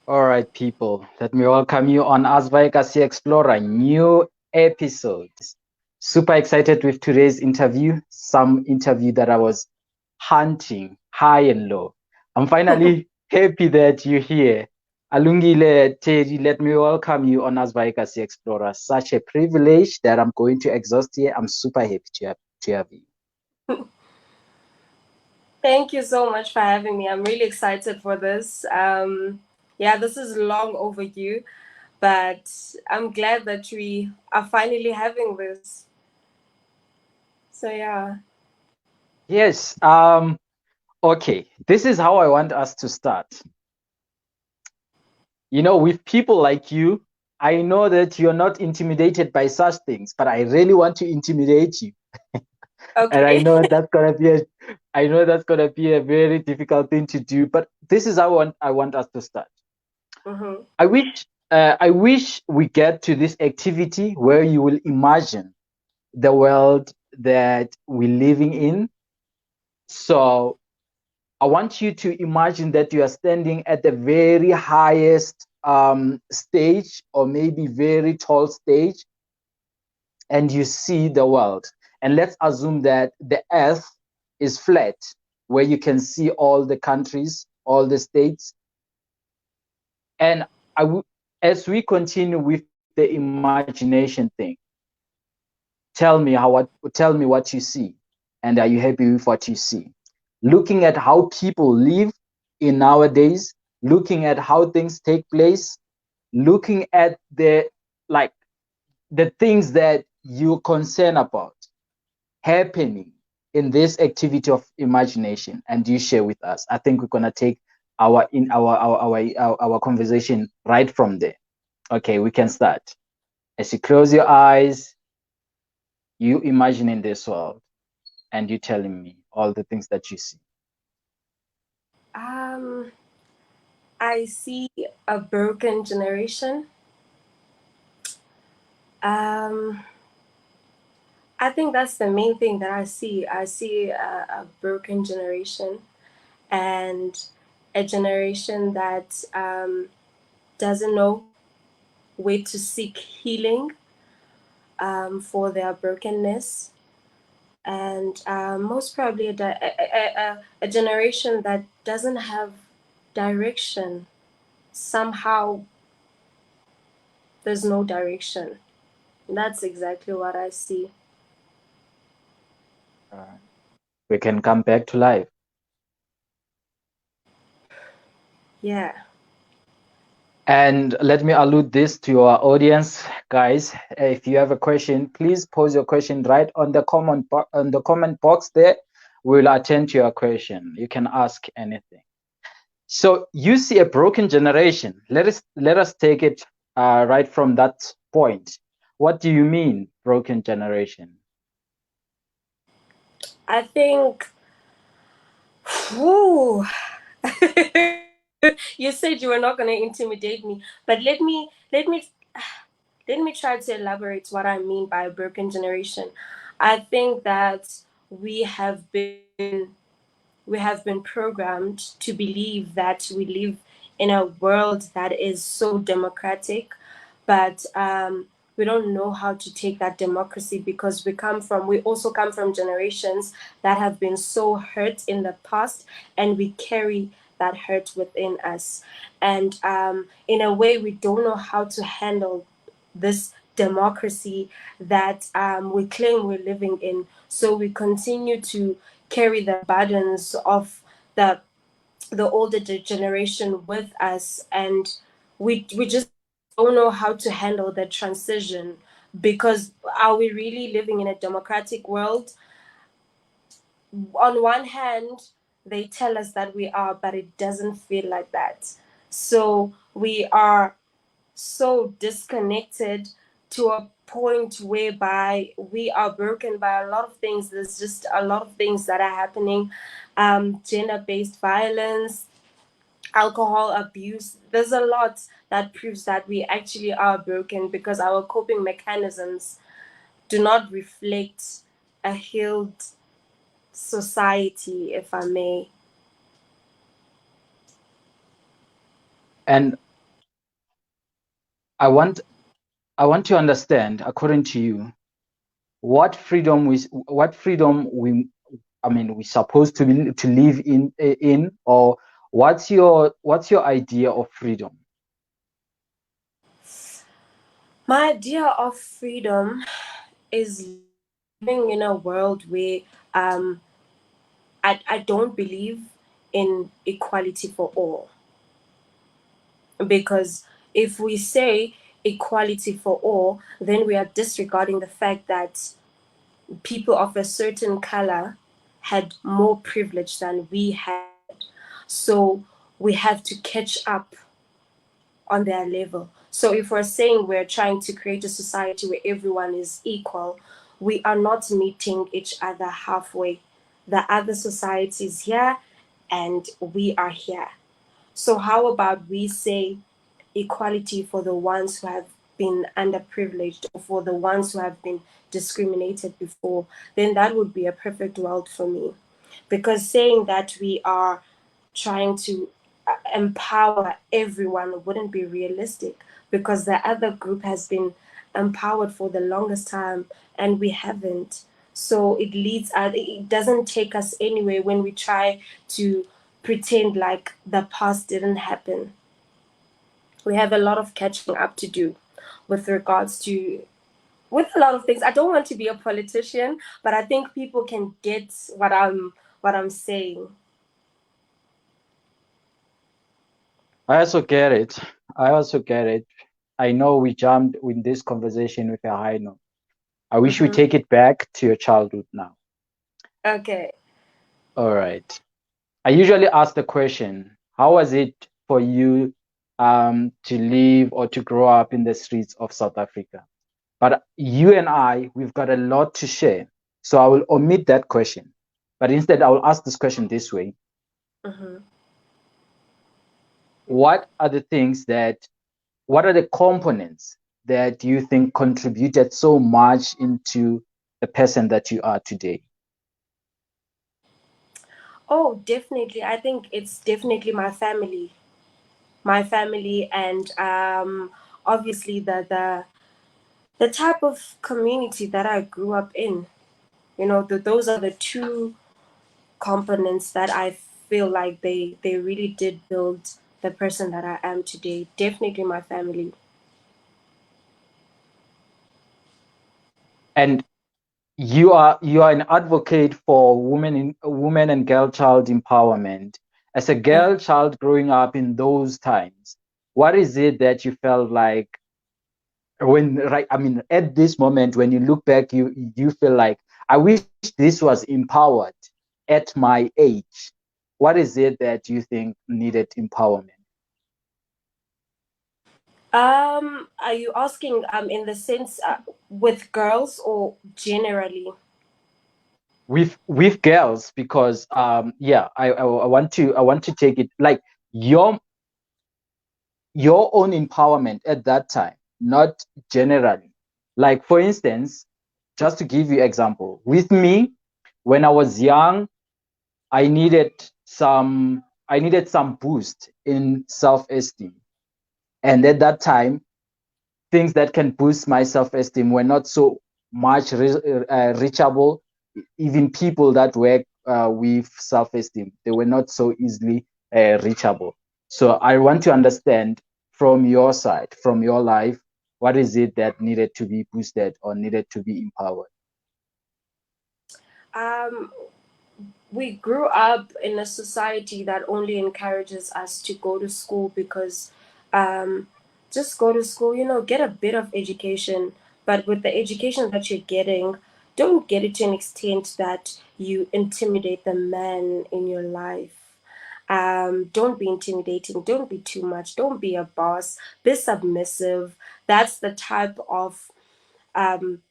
All right, people, let me welcome you on Asvaye Explorer, new episode. Super excited with today's interview, some interview that I was hunting high and low. I'm finally happy that you're here. Alungile T, let me welcome you on Asvaye Explorer. Such a privilege that I'm going to exhaust here. I'm super happy to have you. Thank you so much for having me. I'm really excited for this. Yeah, this is long overdue, but I'm glad that we are finally having this. So, yeah. Yes, okay. This is how I want us to start. With people like you, I know that you're not intimidated by such things, but I really want to intimidate you. And I Okay. know that's gonna be a very difficult thing to do, but this is how I want us to start. Mm-hmm. I wish we get to this activity where you will imagine the world that we're living in. So I want you to imagine that you are standing at the very highest stage, or maybe very tall stage, and you see the world. And let's assume that the earth is flat, where you can see all the countries, all the states. And as we continue with the imagination thing, tell me what you see, and are you happy with what you see? Looking at how people live in nowadays, looking at how things take place, looking at like the things that you're concerned about happening in this activity of imagination, and you share with us. I think we're gonna take our conversation right from there. Okay, we can start. As you close your eyes, you imagining this world, and you telling me all the things that you see. Um, I see a broken generation. Um, I think that's the main thing that I see. I see a broken generation and a generation that doesn't know where to seek healing for their brokenness, and most probably a generation that doesn't have direction. Somehow, there's no direction. That's exactly what I see. uh, we can come back to life. Yeah. And let me allude this to our audience, guys. If you have a question, please pose your question right on the comment box there. We'll attend to your question. You can ask anything. So you see a broken generation. Let us take it right from that point. What do you mean, broken generation? I think, whew, you said you were not going to intimidate me, but let me try to elaborate what I mean by a broken generation. I think that we have been we have been programmed to believe that we live in a world that is so democratic, but we don't know how to take that democracy because we also come from generations that have been so hurt in the past, and we carry that hurt within us, and in a way we don't know how to handle this democracy that we claim we're living in. So we continue to carry the burdens of the the older generation with us, and we just don't know how to handle the transition, because are we really living in a democratic world? On one hand, they tell us that we are, but it doesn't feel like that. So we are so disconnected to a point whereby we are broken by a lot of things. There's just a lot of things that are happening, gender-based violence, alcohol abuse. There's a lot that proves that we actually are broken because our coping mechanisms do not reflect a healed society, if I may. And I want I want to understand, according to you, what freedom we supposed to live in, or what's your idea of freedom? My idea of freedom is living in a world where um, I don't believe in equality for all. Because if we say equality for all, then we are disregarding the fact that people of a certain color had more privilege than we had. So we have to catch up on their level. So if we're saying we're trying to create a society where everyone is equal, we are not meeting each other halfway. The other society is here and we are here. So how about we say equality for the ones who have been underprivileged or for the ones who have been discriminated before? Then that would be a perfect world for me. Because saying that we are trying to empower everyone wouldn't be realistic, because the other group has been empowered for the longest time and we haven't. So it doesn't take us anywhere when we try to pretend like the past didn't happen. We have a lot of catching up to do with regards to with a lot of things. I don't want to be a politician, but I think people can get what I'm saying. I also get it. I know we jumped in this conversation with a high note. I wish we Hmm. take it back to your childhood now. Okay. All right. I usually ask the question, how was it for you to live or to grow up in the streets of South Africa? But you and we've got a lot to share. So I will omit that question. But instead, I will ask this question this way. Hmm. What are the things that, what are the components that you think contributed so much into the person that you are today? Oh, definitely. I think it's definitely my family. My family and obviously the type of community that I grew up in. Those are the two components that I feel like they really did build the person that I am today. Definitely my family. And you are an advocate for women and girl child empowerment. As a Yeah. girl child growing up in those times, what is it that you felt like when, right, at this moment when you look back, you feel like, I wish this was empowered at my age? What is it that you think needed empowerment? Are you asking in the sense with girls or generally? With girls, because yeah, I want to take it like your your own empowerment at that time, not generally. Like, for instance, just to give you example, with me, when I was young, I needed some boost in self-esteem. And at that time, things that can boost my self-esteem were not so much reachable. Even people that work with self-esteem, they were not so easily reachable. So I want to understand from your side, from your life, what is it that needed to be boosted or needed to be empowered? Um, we grew up in a society that only encourages us to go to school because um, just go to school, get a bit of education. But with the education that you're getting, don't get it to an extent that you intimidate the man in your life. Don't be intimidating. Don't be too much. Don't be a boss. Be submissive. That's the type of um,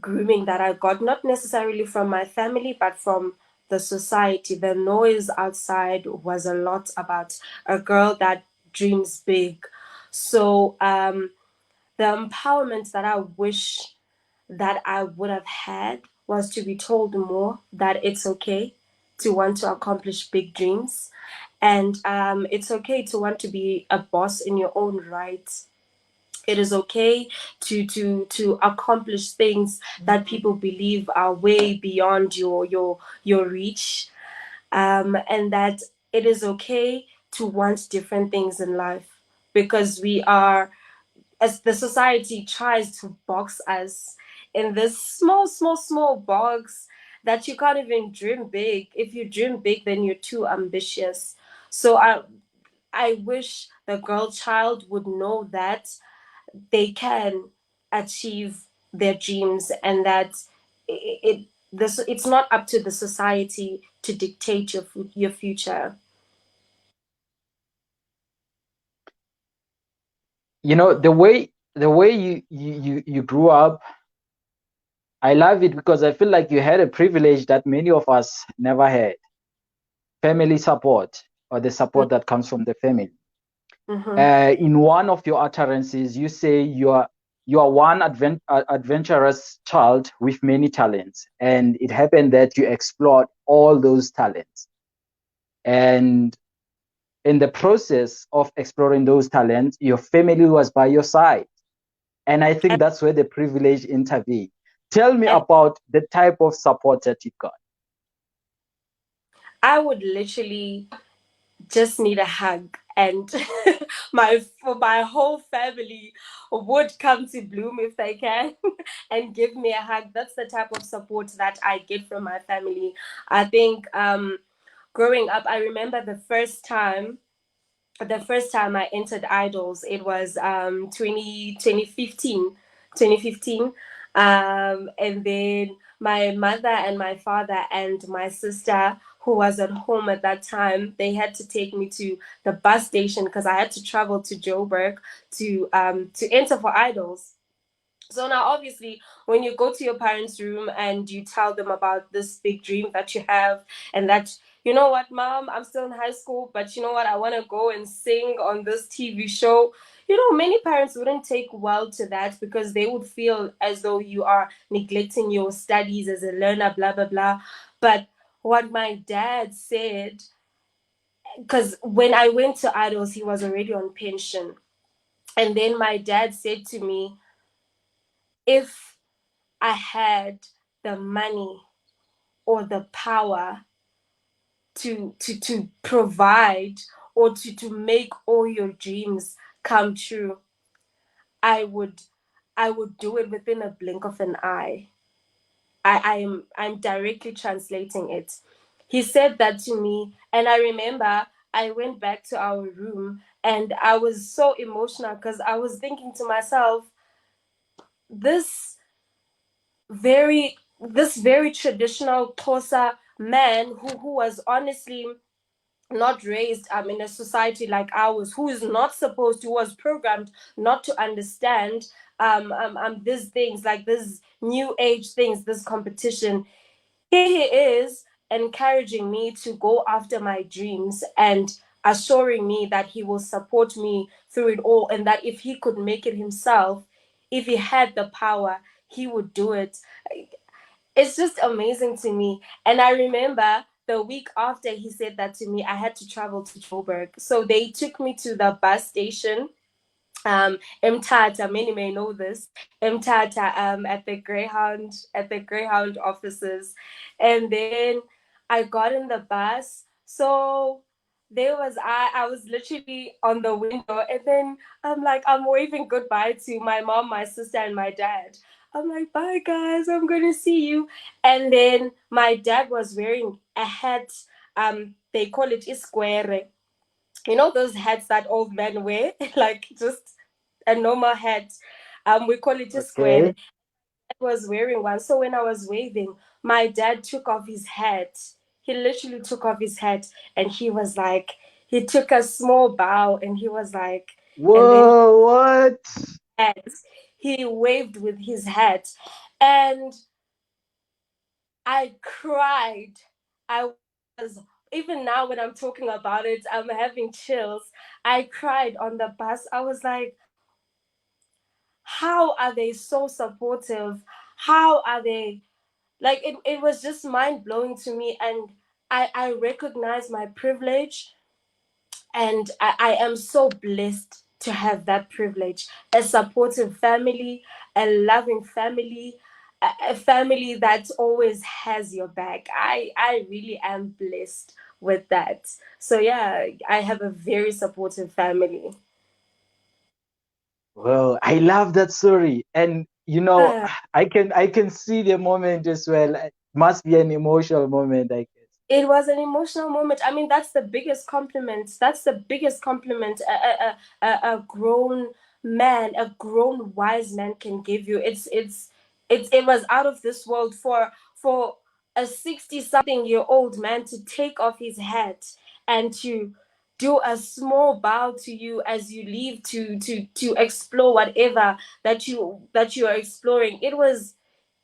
grooming that I got, not necessarily from my family, but from the society. The noise outside was a lot about a girl that dreams big. So the empowerment that I wish that I would have had was to be told more that it's okay to want to accomplish big dreams, and it's okay to want to be a boss in your own right. It is okay to accomplish things that people believe are way beyond your reach, and that it is okay to want different things in life, because we are, as the society tries to box us in this small box that you can't even dream big. If you dream big, then you're too ambitious. So I wish the girl child would know that they can achieve their dreams, and that it's not up to the society to dictate your future. You know, the way you grew up, I love it because I feel like you had a privilege that many of us never had. Family support, or the support that comes from the family. Mm-hmm. In one of your utterances, you say you are one adventurous child with many talents, and it happened that you explored all those talents. And in the process of exploring those talents, your family was by your side, and I think that's where the privilege intervened. Tell me And about the type of support that you got. I would literally just need a hug, and my whole family would come to Bloom if they can and give me a hug. That's the type of support that I get from my family. I think growing up, I remember the first time I entered Idols, it was 2015. And then my mother and my father and my sister, who was at home at that time, they had to take me to the bus station because I had to travel to Joburg to enter for Idols. So now, obviously, when you go to your parents' room and you tell them about this big dream that you have, and that, you know what, mom, I'm still in high school, but you know what, I want to go and sing on this TV show. Many parents wouldn't take well to that because they would feel as though you are neglecting your studies as a learner, blah, blah, blah. But what my dad said, because when I went to Idols, he was already on pension. And then my dad said to me, if I had the money or the power to provide, or to make all your dreams come true, I would I would do it within a blink of an eye. I'm directly translating it. He said that to me, and I remember I went back to our room and I was so emotional because I was thinking to myself, this very traditional Xhosa man who was honestly not raised in a society like ours, who is not supposed to, was programmed not to understand these things, like this new age things, this competition. Here he is encouraging me to go after my dreams and assuring me that he will support me through it all, and that if he could make it himself, if he had the power, he would do it. It's just amazing to me. And I remember the week after he said that to me, I had to travel to Joburg. So they took me to the bus station, Mtata, many may know this, Mtata, at the Greyhound offices. And then I got in the bus. So there was I was literally on the window, and then I'm waving goodbye to my mom, my sister, and my dad. I'm like, bye guys, I'm gonna see you. And then my dad was wearing a hat, they call it isquere. Those hats that old men wear, like just a normal hat. We call it a square. Okay. I was wearing one. So when I was waving, my dad took off his hat. He literally took off his hat, and he took a small bow, and he was like, and then Whoa, what? had, he waved with his hat. And I cried. I was, even now when I'm talking about it, I'm having chills. I cried on the bus. I was like, how are they so supportive? How are they, like, it was just mind blowing to me. And I recognize my privilege, and I am so blessed to have that privilege. A supportive family, a loving family, a family that always has your back. I really am blessed with that. So yeah, I have a very supportive family. Well, I love that story, and Yeah. I can see the moment as well. It must be an emotional moment, I guess. It was an emotional moment. I mean, that's the biggest compliment. That's the biggest compliment a grown man, a grown wise man can give you. It was out of this world for a 60 something year old man to take off his hat and to do a small bow to you as you leave to explore whatever that you are exploring.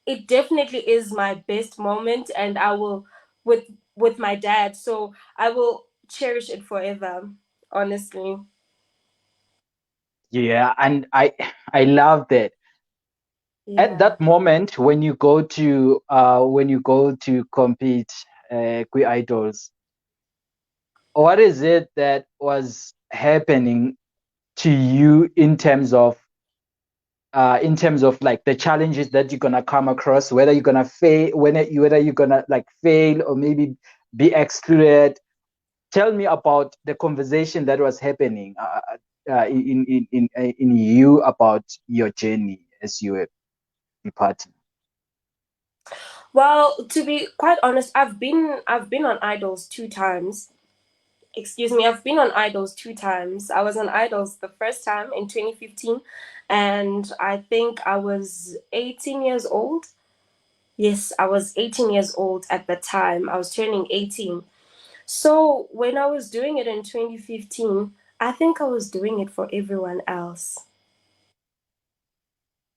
It definitely is my best moment, and I will with with my dad, so I will cherish it forever, honestly. Yeah, and I love that. At Yeah. that moment when you go to compete Queer Idols, what is it that was happening to you in terms of like the challenges that you're gonna come across, whether you're gonna fail, whether you're gonna like fail or maybe be excluded. Tell me about the conversation that was happening in you about your journey as you were departing. Well, to be quite honest, I've been on Idols 2 times. Excuse me, I've been on Idols 2 times. I was on Idols the first time in 2015, and I think I was 18 years old. Yes, I was 18 years old at the time. I was turning 18. So when I was doing it in 2015, I think I was doing it for everyone else.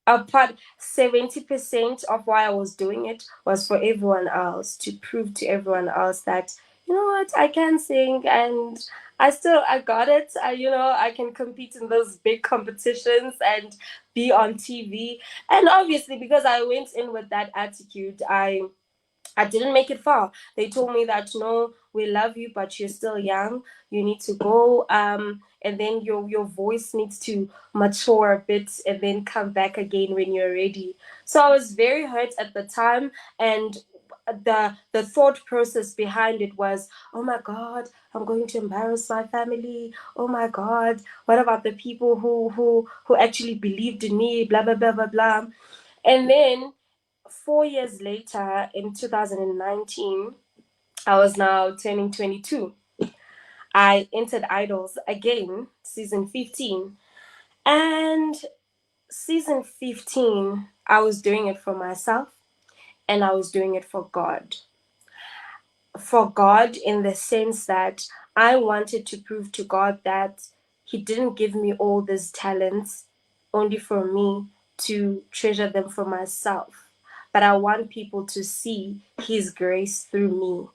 Apart 70% of why I was doing it was for everyone else, to prove to everyone else that, you know what, I can sing, and I got it. I can compete in those big competitions and be on TV. And obviously because I went in with that attitude, I didn't make it far. They told me that no, we love you, but you're still young. You need to go, and then your voice needs to mature a bit, and then come back again when you're ready. So I was very hurt at the time, and the thought process behind it was, oh my God, I'm going to embarrass my family. Oh my God, what about the people who actually believed in me? Blah blah blah blah blah. And then 4 years later, in 2019, I was now turning 22. I entered Idols again, season 15. And season 15, I was doing it for myself, and I was doing it for God. For God, in the sense that I wanted to prove to God that He didn't give me all these talents only for me to treasure them for myself, but I want people to see His grace through me.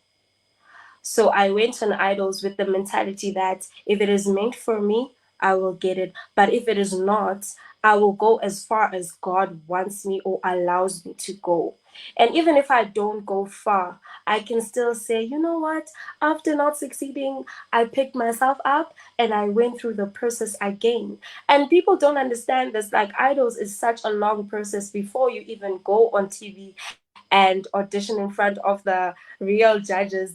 So I went on Idols with the mentality that if it is meant for me, I will get it. But if it is not, I will go as far as God wants me or allows me to go. And even if I don't go far, I can still say, you know what? After not succeeding, I picked myself up and I went through the process again. And people don't understand this. Like, Idols is such a long process before you even go on TV and audition in front of the real judges.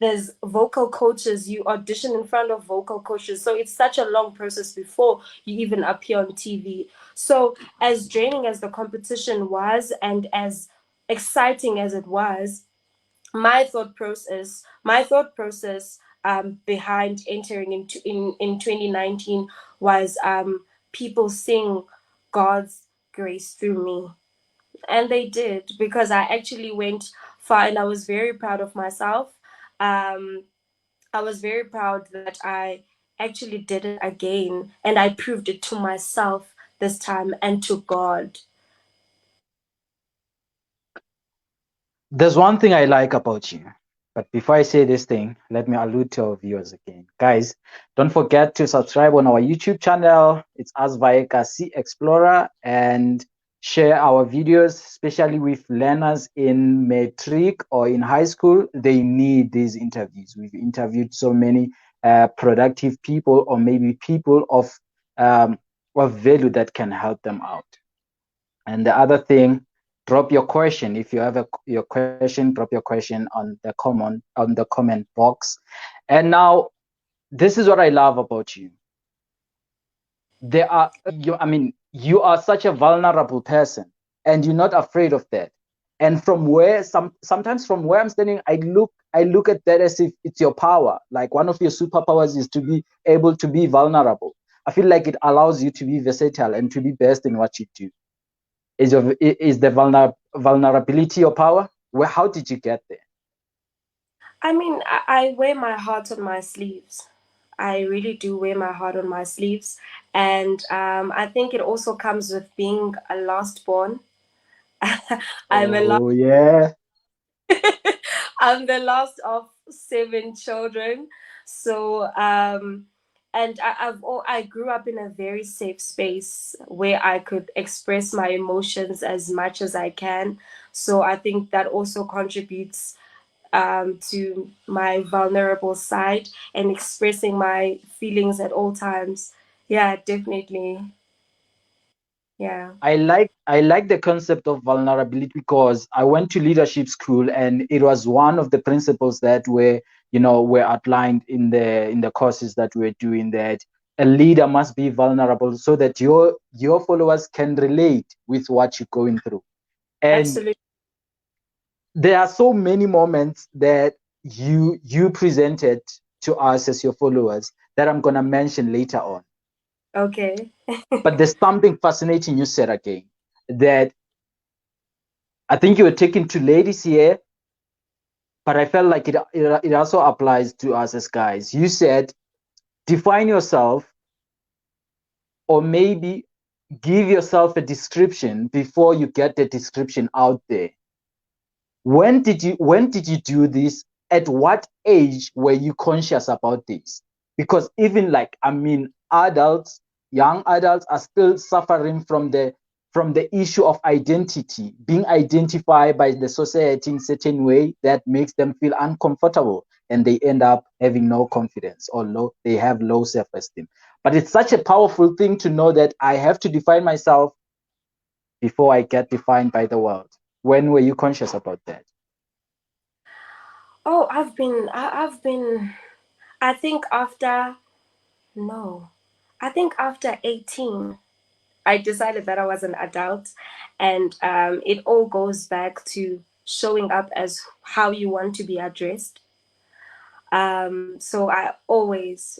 There's vocal coaches. You audition in front of vocal coaches, so it's such a long process before you even appear on TV. So as draining as the competition was, and as exciting as it was, my thought process behind entering into in 2019 was, people sing God's grace through me. And they did, because I actually went far, and I was very proud of myself. um I was very proud that I actually did it again, and I proved it to myself this time, and to God. There's one thing I like about you. But before I say this thing, let me allude to our viewers again. Guys, don't forget to subscribe on our YouTube channel. It's Asvaye Sea Explorer, and share our videos, especially with learners in matric or in high school. They need these interviews. We've interviewed so many productive people, or maybe people of um, of value that can help them out. And the other thing, drop your question. If you have your question, drop your question on the comment box. And now, this is what I love about you. There are you. I mean, you are such a vulnerable person, and you're not afraid of that. And from where sometimes from where I'm standing, I look at that as if it's your power. Like one of your superpowers is to be able to be vulnerable. I feel like it allows you to be versatile and to be best in what you do. Is the vulnerability your power? Well, how did you get there? I mean, I wear my heart on my sleeves. I really do wear my heart on my sleeves. And I think it also comes with being a last born. I'm a last, Oh yeah. I'm the last of seven children. So, and I grew up in a very safe space where I could express my emotions as much as I can. So I think that also contributes to my vulnerable side and expressing my feelings at all times. Yeah, definitely. Yeah, I like the concept of vulnerability because I went to leadership school and it was one of the principles that were outlined in the courses that we're doing, that a leader must be vulnerable so that your followers can relate with what you're going through. And absolutely. there are so many moments that you presented to us as your followers that I'm going to mention later on. Okay. But there's something fascinating you said again, that I think you were taken to ladies here, but I felt like it also applies to us as guys. You said define yourself, or maybe give yourself a description before you get the description out there. When did you do this? At what age were you conscious about this? Because even like, I mean, young adults are still suffering from the issue of identity, being identified by the society in certain way that makes them feel uncomfortable, and they end up having no confidence, or they have low self-esteem. But it's such a powerful thing to know that I have to define myself before I get defined by the world. When were you conscious about that? Oh, I think after, no, I think after 18, I decided that I was an adult. And it all goes back to showing up as how you want to be addressed. So I always,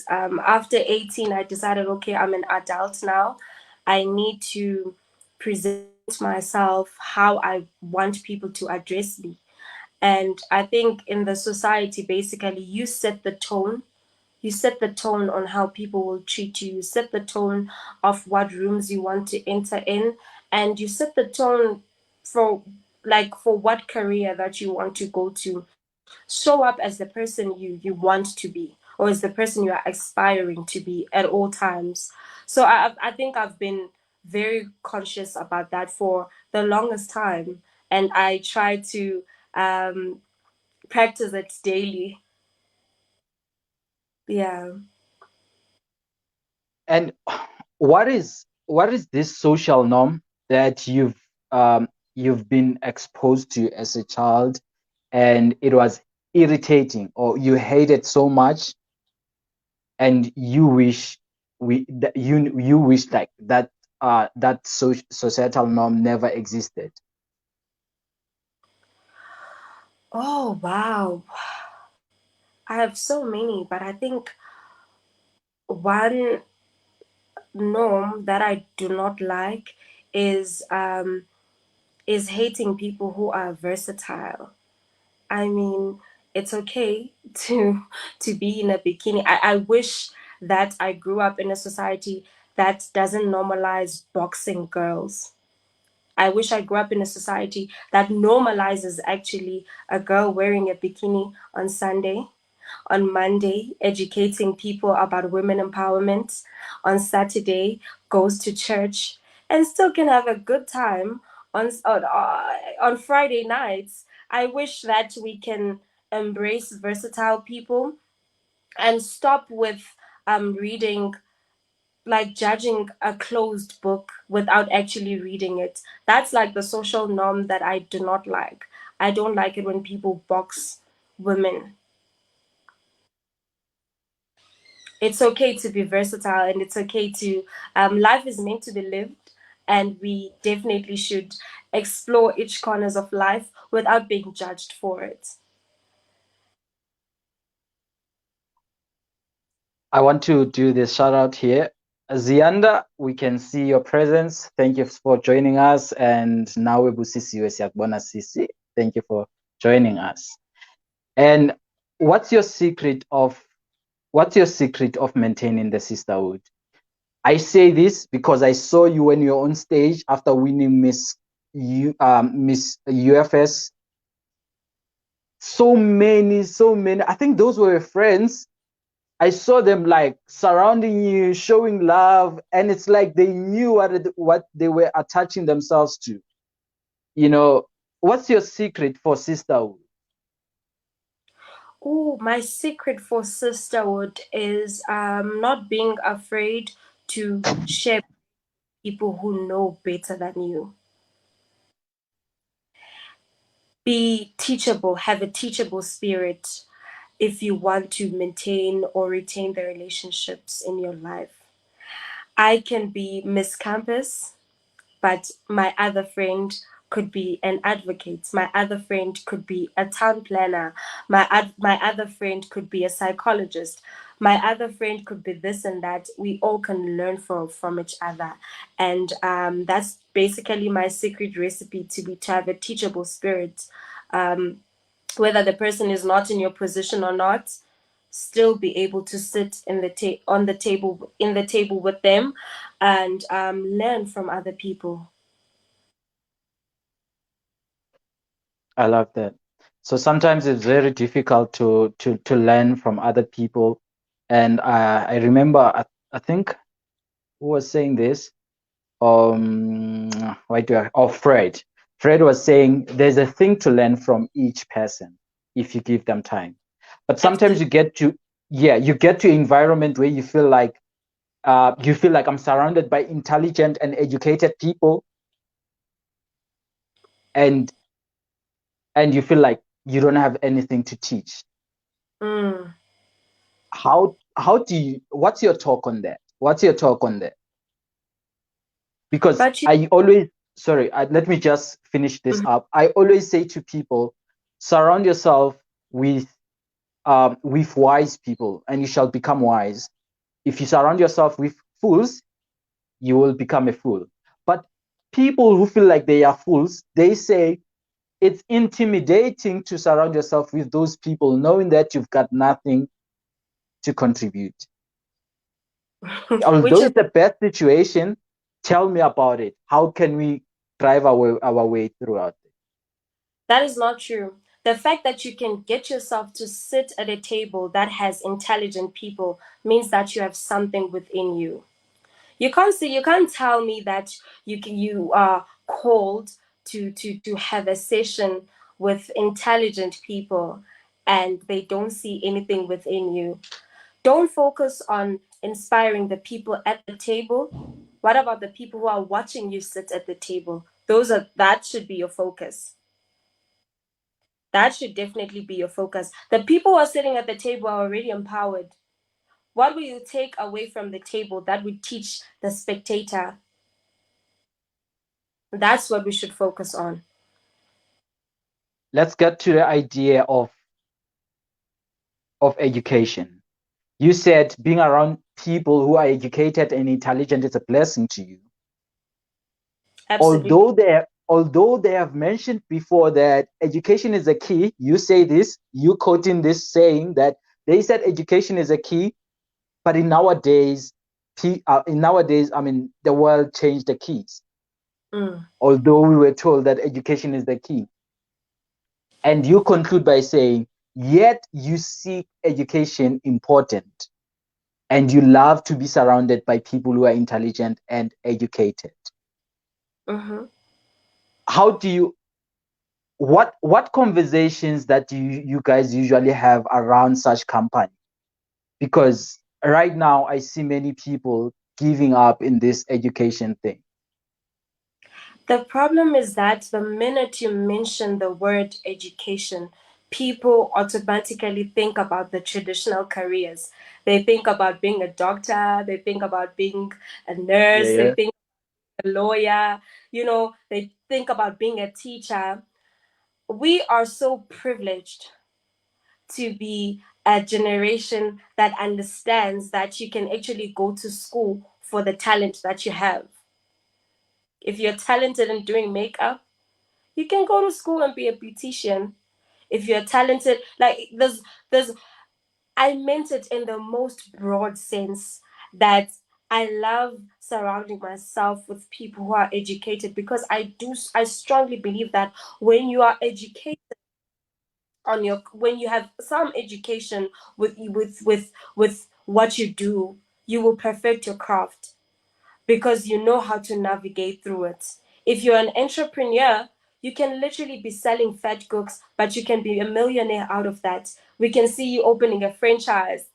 after 18, I decided, okay, I'm an adult now. I need to present myself how I want people to address me. And I think in the society, basically, you set the tone on how people will treat you. You set the tone of what rooms you want to enter in, and you set the tone for for what career that you want to go to. Show up as the person you want to be, or as the person you are aspiring to be at all times. So I think I've been very conscious about that for the longest time, and I try to um, practice it daily. Yeah. And what is this social norm that you've been exposed to as a child, and it was irritating, or you hate it so much, and you wish you wish like that societal norm never existed? Oh, wow. I have so many, but I think one norm that I do not like is is hating people who are versatile. I mean, it's okay to be in a bikini. I wish that I grew up in a society that doesn't normalize boxing girls. I wish I grew up in a society that normalizes actually a girl wearing a bikini on Sunday, on Monday, educating people about women empowerment, on Saturday, goes to church, and still can have a good time on Friday nights. I wish that we can embrace versatile people and stop with reading like judging a closed book without actually reading it. That's like the social norm that I do not like. I don't like it when people box women. It's okay to be versatile, and it's okay to life is meant to be lived, and we definitely should explore each corners of life without being judged for it. I want to do this shout out here. Zianda, we can see your presence. Thank you for joining us. And nawe busisiwe siyakubona sisi. Thank you for joining us. And what's your secret of maintaining the sisterhood? I say this because I saw you when you're on stage after winning Miss UFS. So many. I think those were your friends. I saw them like surrounding you, showing love, and it's like they knew what they were attaching themselves to. You know, what's your secret for sisterhood? Oh, my secret for sisterhood is not being afraid to share people who know better than you. Be teachable, have a teachable spirit if you want to maintain or retain the relationships in your life. I can be Miss Campus, but my other friend could be an advocate. My other friend could be a town planner. My other friend could be a psychologist. My other friend could be this and that. We all can learn from each other, and that's basically my secret recipe to have a teachable spirit. Um, Whether the person is not in your position or not, still be able to sit on the table in the table with them, and learn from other people. I love that. So sometimes it's very difficult to learn from other people. And I remember, I think who was saying this? Why do I? Oh, Fred. Fred was saying there's a thing to learn from each person if you give them time. But sometimes Absolutely. you get to, yeah, you get to environment where you feel like I'm surrounded by intelligent and educated people, and you feel like you don't have anything to teach. Mm. How do you? What's your talk on that? What's your talk on that? Because But you, I always, sorry, let me just finish this mhm. up. I always say to people, surround yourself with wise people, and you shall become wise. If you surround yourself with fools, you will become a fool. But people who feel like they are fools, they say it's intimidating to surround yourself with those people, knowing that you've got nothing to contribute. Although Which is it's the best situation, tell me about it. How can we drive our way throughout it? that is not true. The fact that you can get yourself to sit at a table that has intelligent people means that you have something within you. You can't tell me that you are called to have a session with intelligent people and they don't see anything within you. Don't focus on inspiring the people at the table. What about the people who are watching you sit at the table? That should be your focus. That should definitely be your focus. The people who are sitting at the table are already empowered. What will you take away from the table that would teach the spectator? That's what we should focus on. Let's get to the idea of education. You said being around people who are educated and intelligent is a blessing to you. Absolutely. Although they have mentioned before that education is a key, you say this, you quoting this saying that they said education is a key, but in nowadays, I mean, the world changed the keys. Mm. Although we were told that education is the key, and you conclude by saying, yet you seek education important, and you love to be surrounded by people who are intelligent and educated. Mm-hmm. How do you what conversations that you guys usually have around such company? Because right now I see many people giving up in this education thing? The problem is that the minute you mention the word education, people automatically think about the traditional careers. They think about being a doctor, they think about being a Yeah, nurse, they yeah. think a lawyer, they think about being a teacher. We are so privileged to be a generation that understands that you can actually go to school for the talent that you have. If you're talented in doing makeup, you can go to school and be a beautician. If you're talented, like there's I meant it in the most broad sense that I love surrounding myself with people who are educated, because I strongly believe that when you are educated when you have some education with what you do, you will perfect your craft because you know how to navigate through it. If you're an entrepreneur, you can literally be selling fat cooks, but you can be a millionaire out of that. We can see you opening a franchise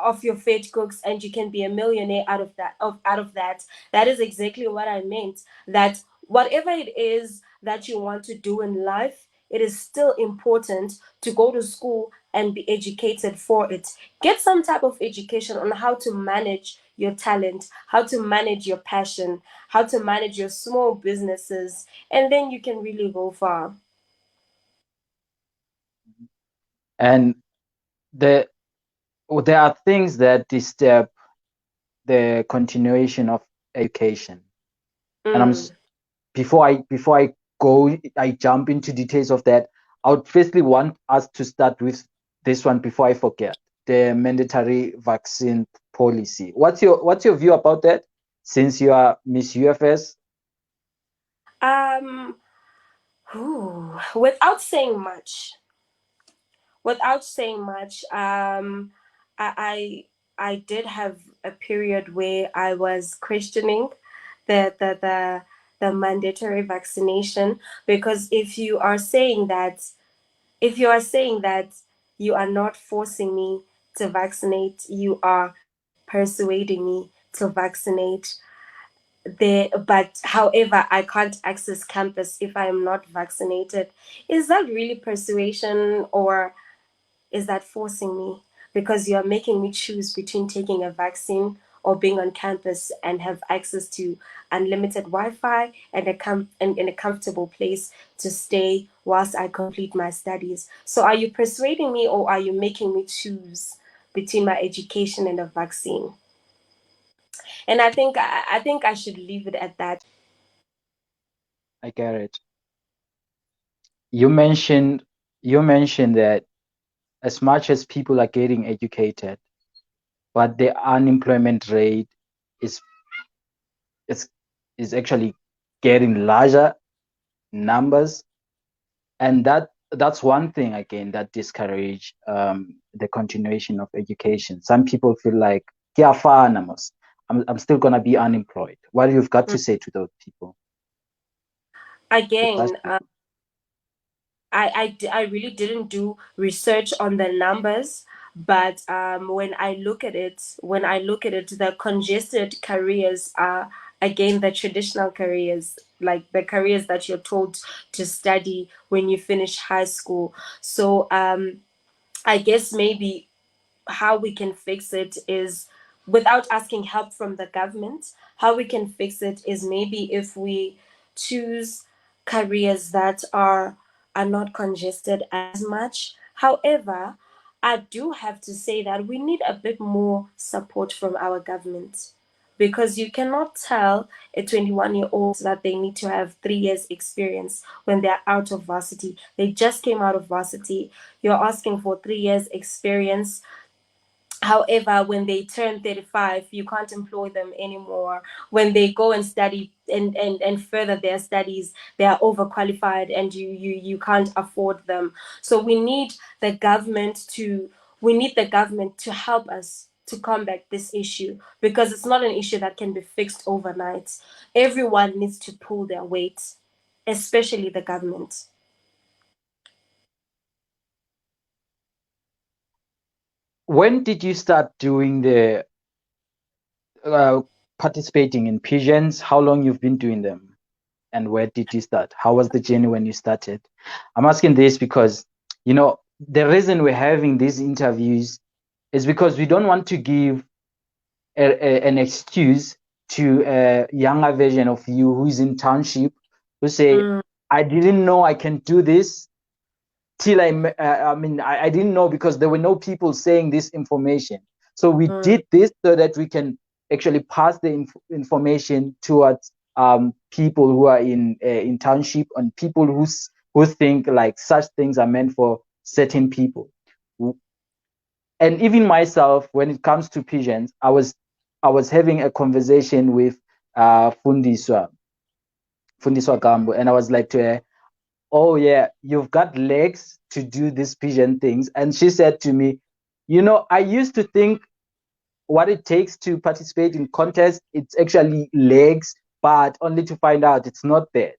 of your fat cooks, and you can be a millionaire out of that. Out of that, that is exactly what I meant. That whatever it is that you want to do in life, it is still important to go to school and be educated for it. Get some type of education on how to manage your talent, how to manage your passion, how to manage your small businesses, and then you can really go far. And the there are things that disturb the continuation of education. And Mm. before I go, I jump into details of that. I would firstly want us to start with this one before I forget the mandatory vaccine policy. What's your view about that? Since you are Miss UFS, Um, without saying much, I, I did have a period where I was questioning the the the the mandatory vaccination, because if you are saying that you are not forcing me to vaccinate, you are persuading me to vaccinate. But however, I can't access campus if I am not vaccinated. Is that really persuasion, or is that forcing me? Because you are making me choose between taking a vaccine or being on campus and have access to unlimited Wi-Fi and and in a comfortable place to stay whilst I complete my studies. So are you persuading me, or are you making me choose between my education and a vaccine? And I think I should leave it at that. I get it. You mentioned that as much as people are getting educated, but the unemployment rate is is is actually getting larger numbers, and that's one thing again that discourage the continuation of education. Some people feel like, "Ke a fana mos. I'm still gonna be unemployed." What you've got to say to those people, to such Again, people? I really didn't do research on the numbers, but when I look at it, the congested careers are again the traditional careers, like the careers that you're told to study when you finish high school. So I guess maybe how we can fix it is, without asking help from the government, how we can fix it is maybe if we choose careers that are not congested as much. However, I do have to say that we need a bit more support from our government, because you cannot tell a 21-year-old that they need to have 3 years experience when they're out of varsity. They just came out of varsity. You're asking for 3 years experience. However, when they turn 35, you can't employ them anymore. When they go and study and further their studies, they are overqualified, and you can't afford them. So we need the government to help us to combat this issue, because it's not an issue that can be fixed overnight. Everyone needs to pull their weight, especially the government. When did you start doing uh, participating in pigeons, how long you've been doing them, and where did you start? How was the journey when you started? I'm asking this because, the reason we're having these interviews is because we don't want to give an excuse to a younger version of you who's in township, who say, Mm, I didn't know I can do this till I didn't know because there were no people saying this information. So we mm, did this so that we can actually pass the information towards people who are in township, and people who think like such things are meant for certain people. And even myself, when it comes to pigeons, I was having a conversation with Fundiswa Gambo, and I was like to her, oh yeah, you've got legs to do these pigeon things. And she said to me, I used to think what it takes to participate in contests, it's actually legs, but only to find out it's not that.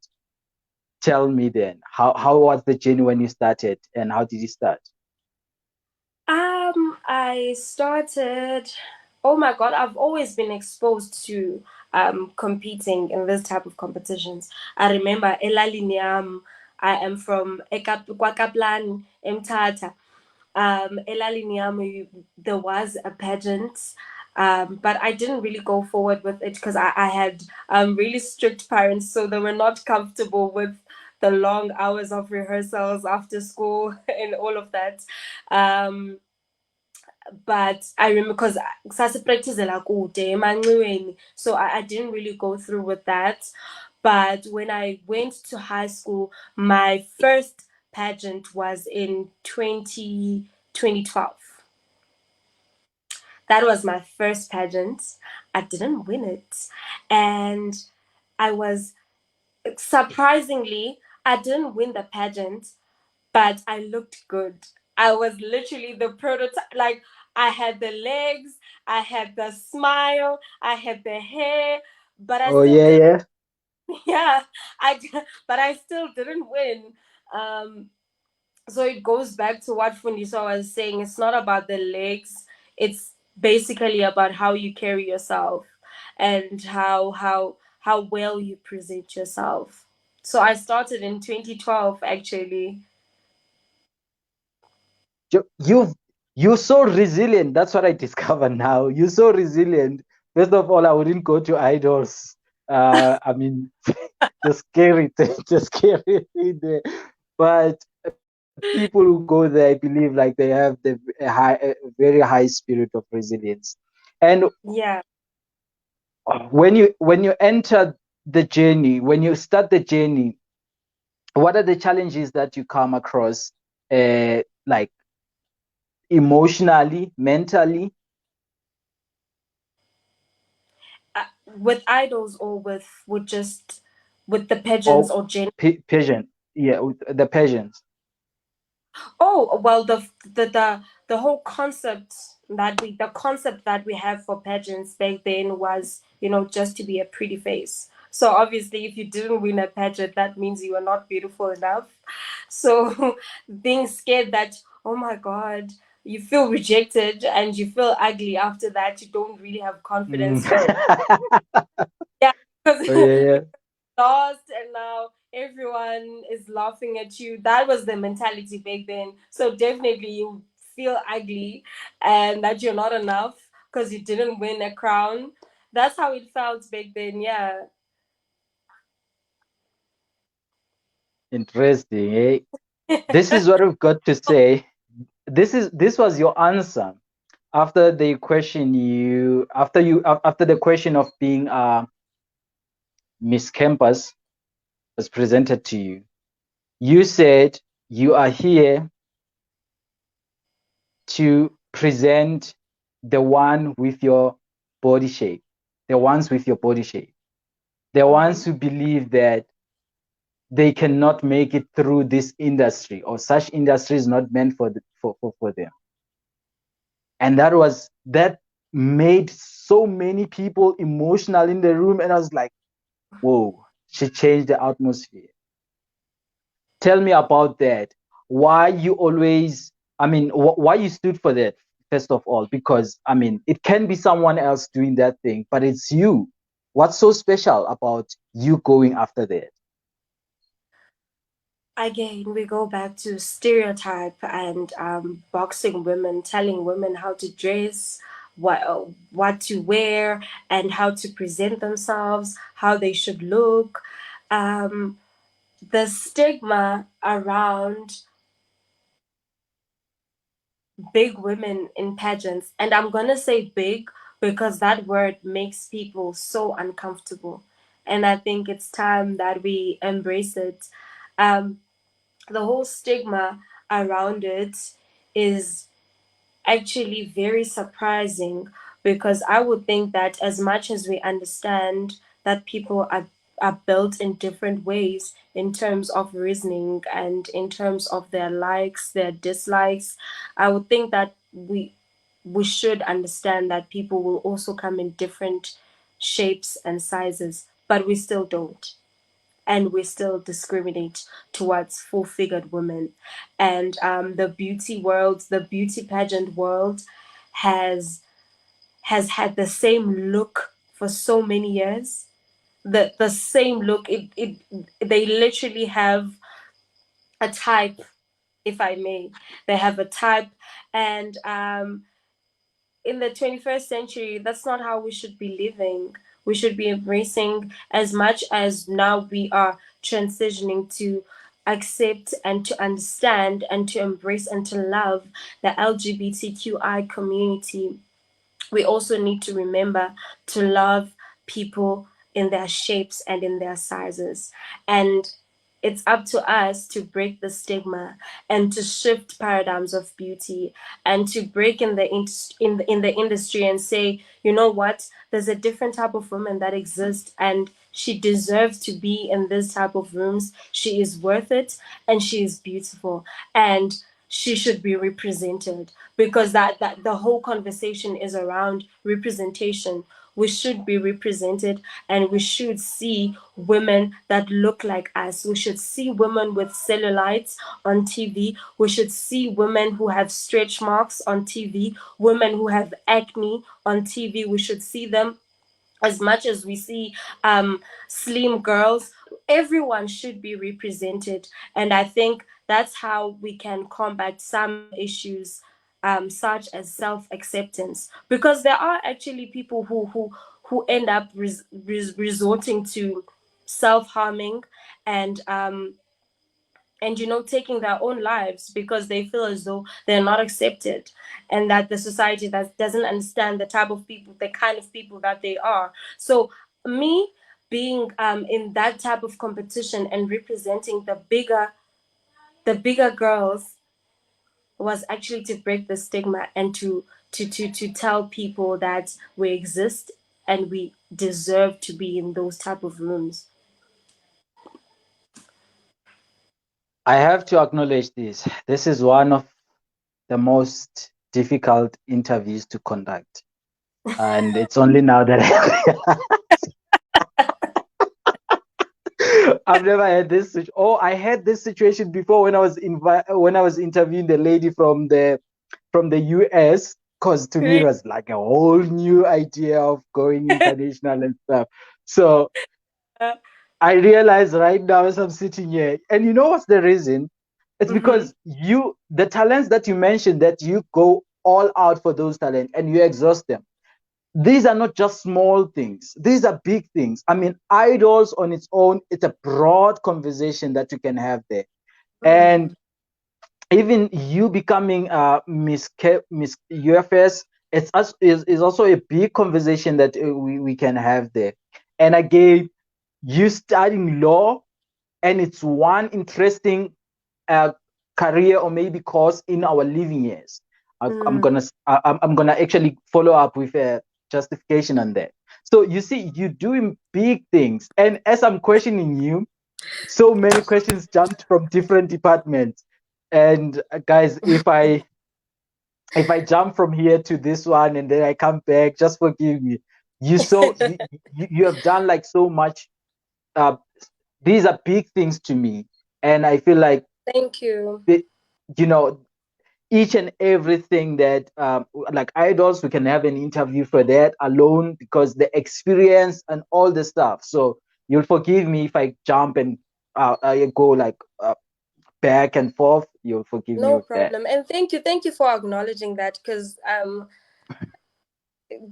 Tell me then, how was the journey when you started, and how did you start? I started. Oh my God, I've always been exposed to competing in this type of competitions. I remember Elaliniam. I am from Kwakaplan, Mtata. Elaliniam, there was a pageant, but I didn't really go forward with it because I had really strict parents, so they were not comfortable with the long hours of rehearsals after school and all of that. Um, but I remember because sasipracticela kude emanciweni, so I didn't really go through with that. But when I went to high school, my first pageant was in 2012. That was my first pageant. I didn't win it. And I was surprisingly, I didn't win the pageant, but I looked good. I was literally the prototype. Like, I had the legs, I had the smile, I had the hair, but I Oh still yeah, didn't. yeah. Yeah, but I still didn't win. Um, so it goes back to what Fundisa was saying. It's not about the legs. It's basically about how you carry yourself and how well you present yourself. So I started in 2012 actually. You're so resilient. That's what I discover now. You're so resilient. First of all, I wouldn't go to idols. I mean, the scary thing, the scary thing there. But people who go there, I believe, like they have a very high spirit of resilience. And Yeah. when you enter the journey, when you start the journey, what are the challenges that you come across, like emotionally, mentally, With idols or with just with the pageants or or gen. pageant? Yeah, with the pageants. Oh well, the whole concept that we have for pageants back then was, just to be a pretty face. So obviously, if you didn't win a pageant, that means you are not beautiful enough. So being scared that, oh my God, you feel rejected and you feel ugly after that, you don't really have Mm. confidence. Yeah, because Oh yeah, yeah. lost and now everyone is laughing at you. That was the mentality back then. So definitely you feel ugly and that you're not enough because you didn't win a crown. That's how it felt back then. Yeah. Interesting. Eh? This is what we've got to say. This was your answer after the question after the question of being Miss Campus was presented to you. You said you are here to present the one with your body shape, the ones with your body shape, the Mm-hmm. ones who believe that they cannot make it through this industry, or such industry is not meant for them. And that made so many people emotional in the room, and I was like, whoa, she changed the atmosphere. Tell me about that. Why you always, I mean, why you stood for that? first of all, because I mean, it can be someone else doing that thing, but it's you. What's so special about you going after that? Again, we go back to stereotype and boxing women, telling women how to dress, what to wear, and how to present themselves, how they should look. Um, the stigma around big women in pageants, and I'm gonna say big because that word makes people so uncomfortable, and I think it's time that we embrace it. Um, the whole stigma around it is actually very surprising because I would think that as much as we understand that people are built in different ways in terms of reasoning and in terms of their likes, their dislikes, I would think that we should understand that people will also come in different shapes and sizes, but we still don't, and we still discriminate towards full-figured women. And the beauty world, the beauty pageant world, has has had the same look for so many years. The same look. It they literally have a type, if I may. They have a type, and in the 21st century, that's not how we should be living. We should be embracing, as much as now we are transitioning to accept and to understand and to embrace and to love the LGBTQI community. We also need to remember to love people in their shapes and in their sizes. And it's up to us to break the stigma and to shift paradigms of beauty and to break in the industry and say, you know what, there's a different type of woman that exists, and she deserves to be in this type of rooms. She is worth it, and she is beautiful, and she should be represented, because that the whole conversation is around representation. We should be represented, and we should see women that look like us. We should see women with cellulites on TV. We should see women who have stretch marks on TV, women who have acne on TV. We should see them as much as we see slim girls. Everyone should be represented, and I think that's how we can combat some issues, such as self-acceptance, because there are actually people who end up resorting to self-harming and taking their own lives because they feel as though they're not accepted, and that the society that doesn't understand the type of people, the kind of people that they are. So me being in that type of competition and representing the bigger girls was actually to break the stigma and to tell people that we exist and we deserve to be in those type of rooms. I have to acknowledge this. This is one of the most difficult interviews to conduct. And it's only now that I've never had this. Oh, I had this situation before when when I was interviewing the lady from the US, because to me it was like a whole new idea of going international and stuff. So I realize right now as I'm sitting here, and you know what's the reason? It's Mm-hmm. because the talents that you mentioned, that you go all out for those talents and you exhaust them. These are not just small things. These are big things. I mean, idols on its own, it's a broad conversation that you can have there. And Mm. even you becoming Miss UFS, is also a big conversation that we can have there. And again, you studying law, and it's one interesting uh, career or maybe course in our living years. Mm. I'm gonna actually follow up with a justification on that. So you see, you're doing big things, and as I'm questioning you, so many questions jumped from different departments. And guys, if I jump from here to this one and then I come back, just forgive me. You have done like so much. Uh, these are big things to me, and I feel like Thank you. they, you know, each and everything that like idols, we can have an interview for that alone, because the experience and all the stuff. So you'll forgive me if I jump and I go like back and forth. You'll forgive me No with that. problem. And thank you for acknowledging that, because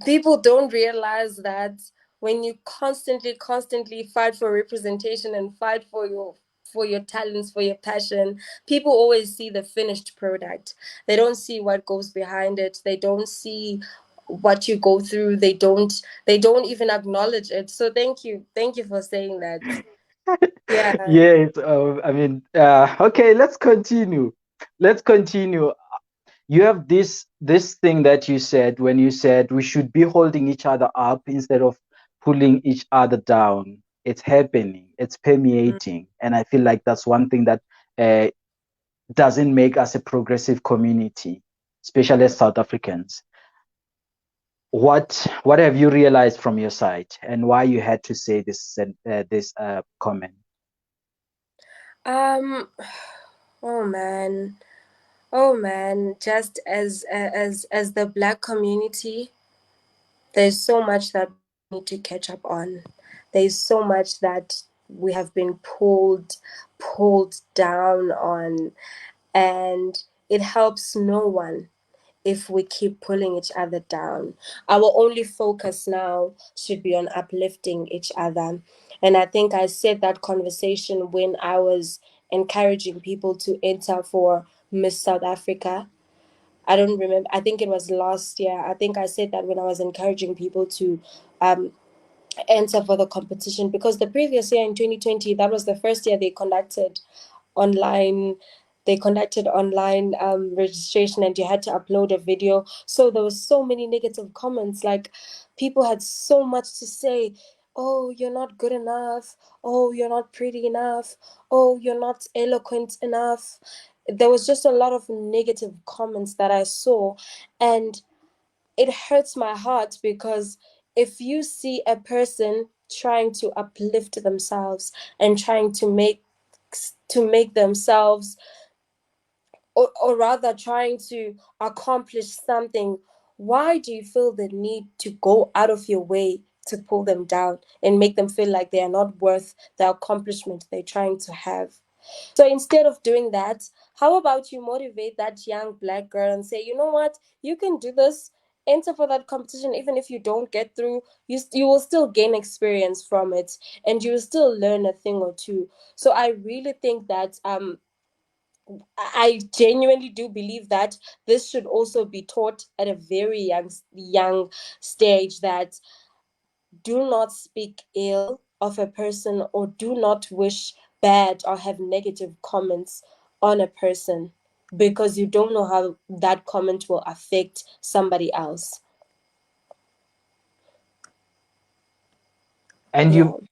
people don't realize that when you constantly fight for representation and fight for your talents, for your passion, people always see the finished product. They don't see what goes behind it. They don't see what you go through. They don't even acknowledge it. So thank you for saying that. Yeah. Yes, I mean, okay, let's continue. Let's continue. You have this thing that you said when you said we should be holding each other up instead of pulling each other down. It's happening, it's permeating, and I feel like that's one thing that uh, doesn't make us a progressive community, especially as South Africans. What have you realized from your side, and why you had to say this comment? Um oh man. Oh man, just as the black community, there's so much that we need to catch up on. There's so much that we have been pulled down on, and it helps no one if we keep pulling each other down. Our only focus now should be on uplifting each other. And I think I said that conversation when I was encouraging people to enter for Miss South Africa. I don't remember. I think it was last year. I think I said that when I was encouraging people to um, enter for the competition, because the previous year in 2020, that was the first year online they conducted online registration, and you had to upload a video. So there was so many negative comments, like people had so much to say. Oh, you're not good enough. Oh, you're not pretty enough. Oh, you're not eloquent enough. There was just a lot of negative comments that I saw, and it hurts my heart, because if you see a person trying to uplift themselves and trying to make themselves, or rather trying to accomplish something, why do you feel the need to go out of your way to pull them down and make them feel like they are not worth the accomplishment they're trying to have? So instead of doing that, how about you motivate that young black girl and say, you know what, you can do this. Enter for that competition. Even if you don't get through, you will still gain experience from it, and you will still learn a thing or two. So I really think that I genuinely do believe that this should also be taught at a very young stage, that do not speak ill of a person, or do not wish bad or have negative comments on a person, because you don't know how that comment will affect somebody else. And Yeah. you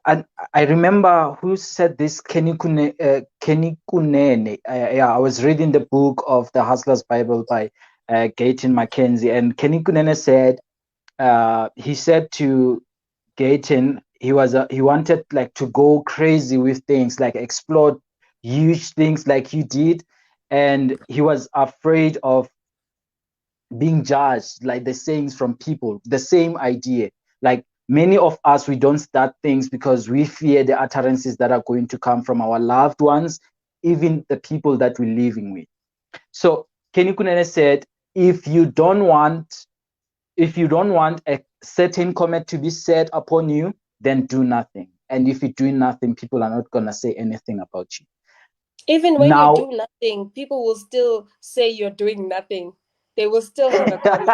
and I remember who said this, Kenny Kunene. Yeah, I was reading the book of the Hustler's Bible by Gayton Mackenzie, and Kenny Kunene said he said to Gayton he wanted like to go crazy with things, like explore huge things like you did, and he was afraid of being judged, like the sayings from people, the same idea. Like many of us, we don't start things because we fear the utterances that are going to come from our loved ones, even the people that we're living with. So Kenny Kunene said, if you don't want, if you don't want a certain comment to be said upon you, then do nothing. And if you're doing nothing, people are not gonna say anything about you. Even when you Now, do nothing, people will still say you're doing nothing. They will still have a comment.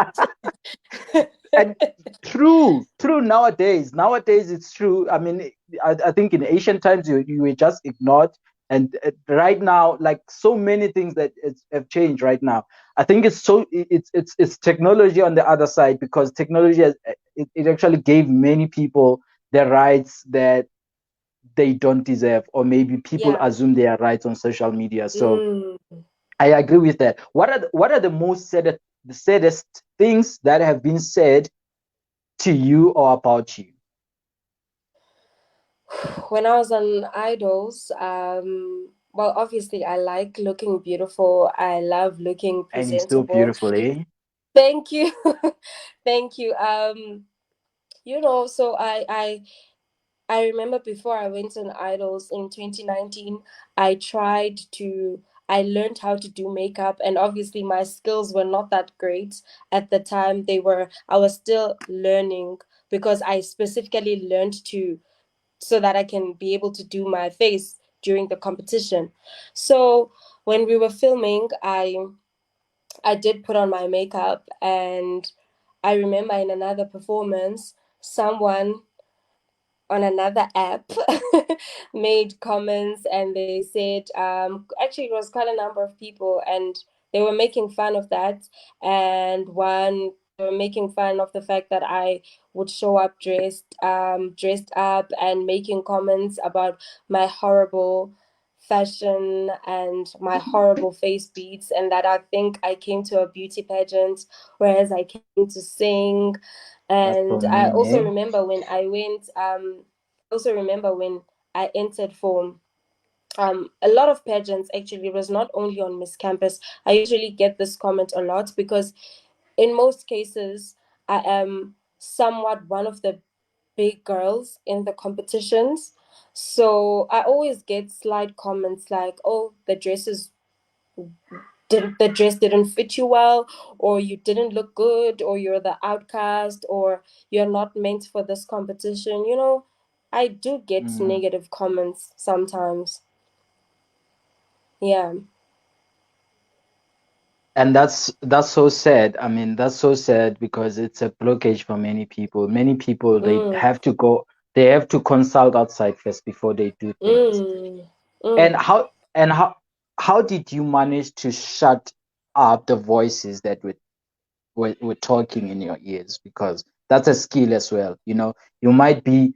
and true nowadays it's true. I mean, I think in ancient times you were just ignored, and right now, like so many things that have changed right now. I think it's technology on the other side, because technology it actually gave many people the rights that they don't deserve, or maybe people Yeah. assume they are rights on social media. So Mm. I agree with that. What are the most the saddest things that have been said to you or about you? When I was on Idols, Well, obviously, I like looking beautiful. I love looking And you're still presentable. beautiful, eh? Thank you. Thank you. So I remember before I went on Idols in 2019, I learned how to do makeup, and obviously my skills were not that great at the time. I was still learning because I specifically learned to so that I can be able to do my face during the competition. So when we were filming, I did put on my makeup, and I remember in another performance, someone on another app made comments, and they said, actually, it was quite a number of people, and they were making fun of that. And they were making fun of the fact that I would show up dressed up, and making comments about my horrible fashion and my horrible face beats, and that I think I came to a beauty pageant, whereas I came to sing. That's so And I mean, also eh? remember when I entered for a lot of pageants. Actually, it was not only on Miss Campus. I usually get this comment a lot because in most cases I am somewhat one of the big girls in the competitions. So I always get slight comments like, "Oh, the dress didn't fit you well, or you didn't look good, or you're the outcast, or you're not meant for this competition." I do get Mm. negative comments sometimes. Yeah. And that's so sad. I mean, that's so sad because it's a blockage for many people. Many people Mm, they have to consult outside first before they do things. mm, And mm. how did you manage to shut up the voices that were talking in your ears? Because that's a skill as well. You might be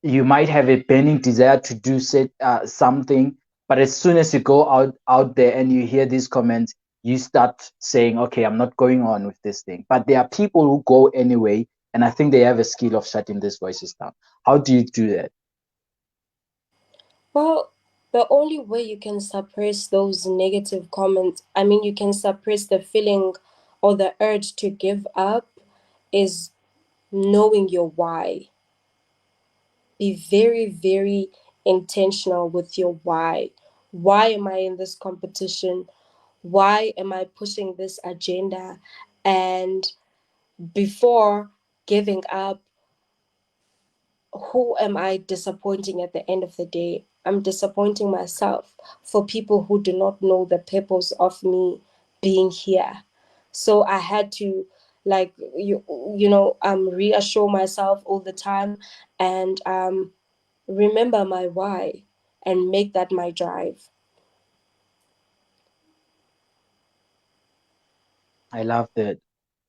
you might have a burning desire to do something, but as soon as you go out there and you hear these comments, you start saying, okay, I'm not going on with this thing. But there are people who go anyway, and I think they have a skill of shutting these voices down. How do you do that? Well, the only way you can suppress those negative comments, I mean, you can suppress the feeling or the urge to give up, is knowing your why. Be very, very intentional with your why. Why am I in this competition? Why am I pushing this agenda? And before giving up, who am I disappointing at the end of the day? I'm disappointing myself for people who do not know the purpose of me being here. So I had to, like, reassure myself all the time, and remember my why, and make that my drive. I love that.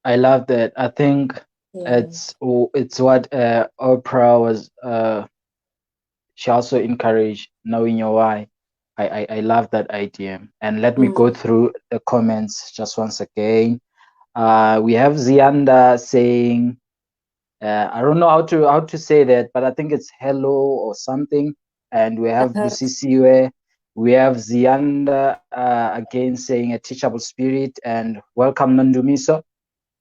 I love that. I think Yeah. it's what Oprah was. She also encouraged knowing your why. I love that idea. And let me go Mm. through the comments just once again. We have Zianda saying, I don't know how to say that, but I think it's hello or something. And we have Busisiwe. We have Zianda again saying a teachable spirit and welcome Nondumiso.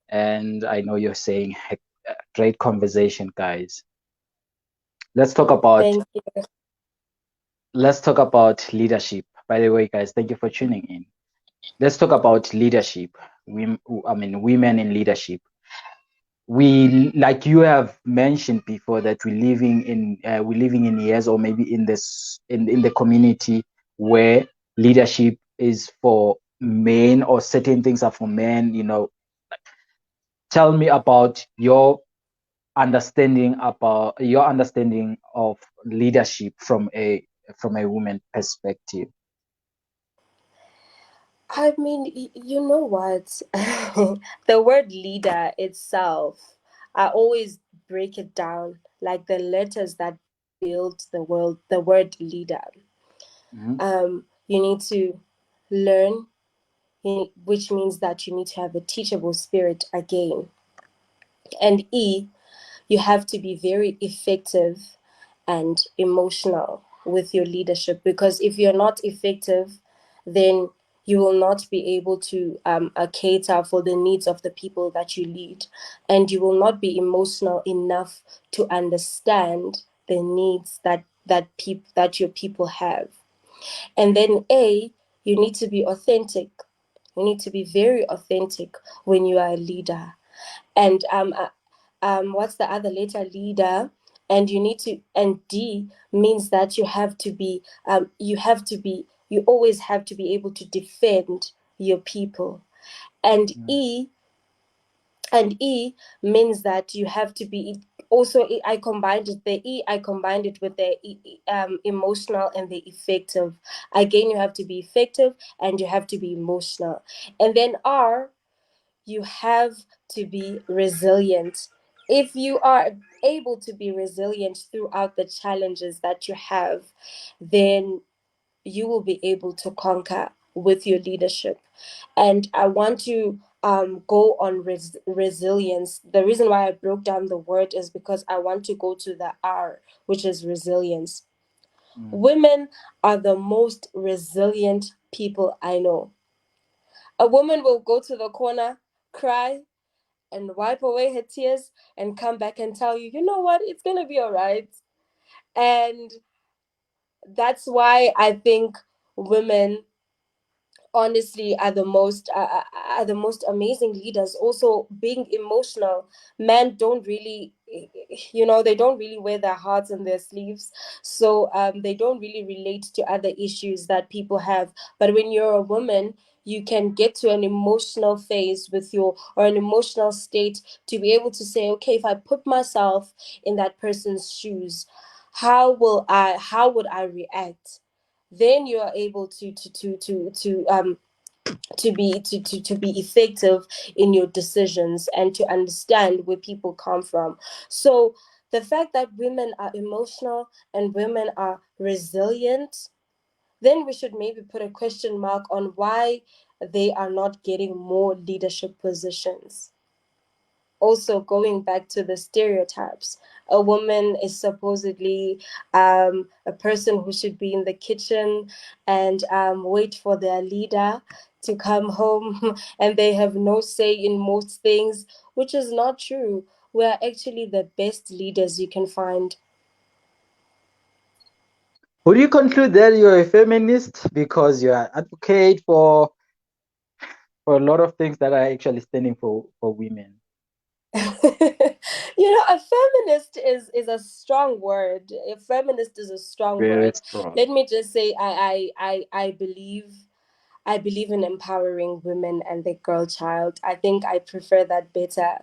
And I know you're saying great conversation, guys. Let's talk about Thank you. let's talk about leadership. By the way, guys, thank you for tuning in. Let's talk about leadership. I mean, women in leadership. We, like you have mentioned before, that we're living in years, or maybe in the community where leadership is for men, or certain things are for men. Tell me about your understanding of leadership from a woman perspective. I mean, you know what? The word leader itself, I always break it down like the letters that build the word leader. Mhm. You need to learn, which means that you need to have a teachable spirit again. And you have to be very effective and emotional. with your leadership, because if you're not effective, then you will not be able to cater for the needs of the people that you lead, and you will not be emotional enough to understand the needs that your people have. And then you need to be authentic. You need to be very authentic when you are a leader. And what's the other letter? Leader. And you need to, and D means that you always have to be able to defend your people. And Mm. E means that you have to be also, I combined it with the emotional and the effective. Again, you have to be effective and you have to be emotional. And then R, you have to be resilient. If you are able to be resilient throughout the challenges that you have, then you will be able to conquer with your leadership. And I want to go on resilience. The reason why I broke down the word is because I want to go to the R, which is resilience. Mm. Women are the most resilient people I know. A woman will go to the corner, cry, and wipe away her tears and come back and tell you, you know what, it's going to be all right. And that's why I think women honestly are the most amazing leaders. Also being emotional, men don't really, they don't really wear their hearts in their sleeves, so they don't really relate to other issues that people have. But when you're a woman, you can get to an emotional phase with your, or an emotional state, to be able to say, okay, if I put myself in that person's shoes, how would I react? Then you are able to be effective in your decisions and to understand where people come from. So the fact that women are emotional and women are resilient, then we should maybe put a question mark on why they are not getting more leadership positions. Also, going back to the stereotypes, a woman is supposedly a person who should be in the kitchen and wait for their leader to come home and they have no say in most things, which is not true. We're actually the best leaders you can find. Would you conclude that you're a feminist because you're an advocate for a lot of things that are actually standing for women? A feminist is a strong word. A feminist is a strong Very word. strong. Let me just say, I believe in empowering women and the girl child. I think I prefer that better.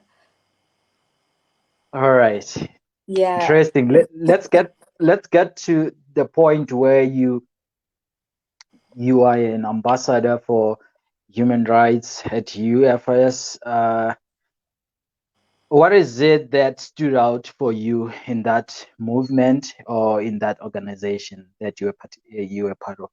All right. Yeah. Interesting. Let's get to the point where you are an ambassador for human rights at UFS. What is it that stood out for you in that movement or in that organization that you were part of?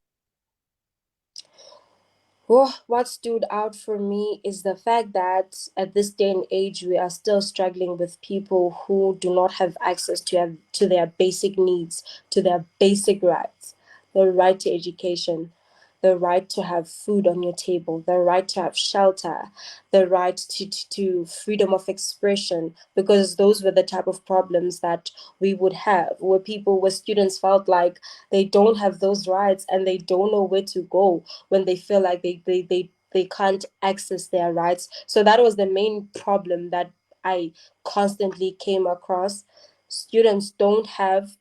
Oh, what stood out for me is the fact that at this day and age, we are still struggling with people who do not have access to their basic needs, to their basic rights, the right to education, the right to have food on your table, the right to have shelter, the right to freedom of expression, because those were the type of problems that we would have, where students felt like they don't have those rights and they don't know where to go when they feel like they can't access their rights. So that was the main problem that I constantly came across. Students don't have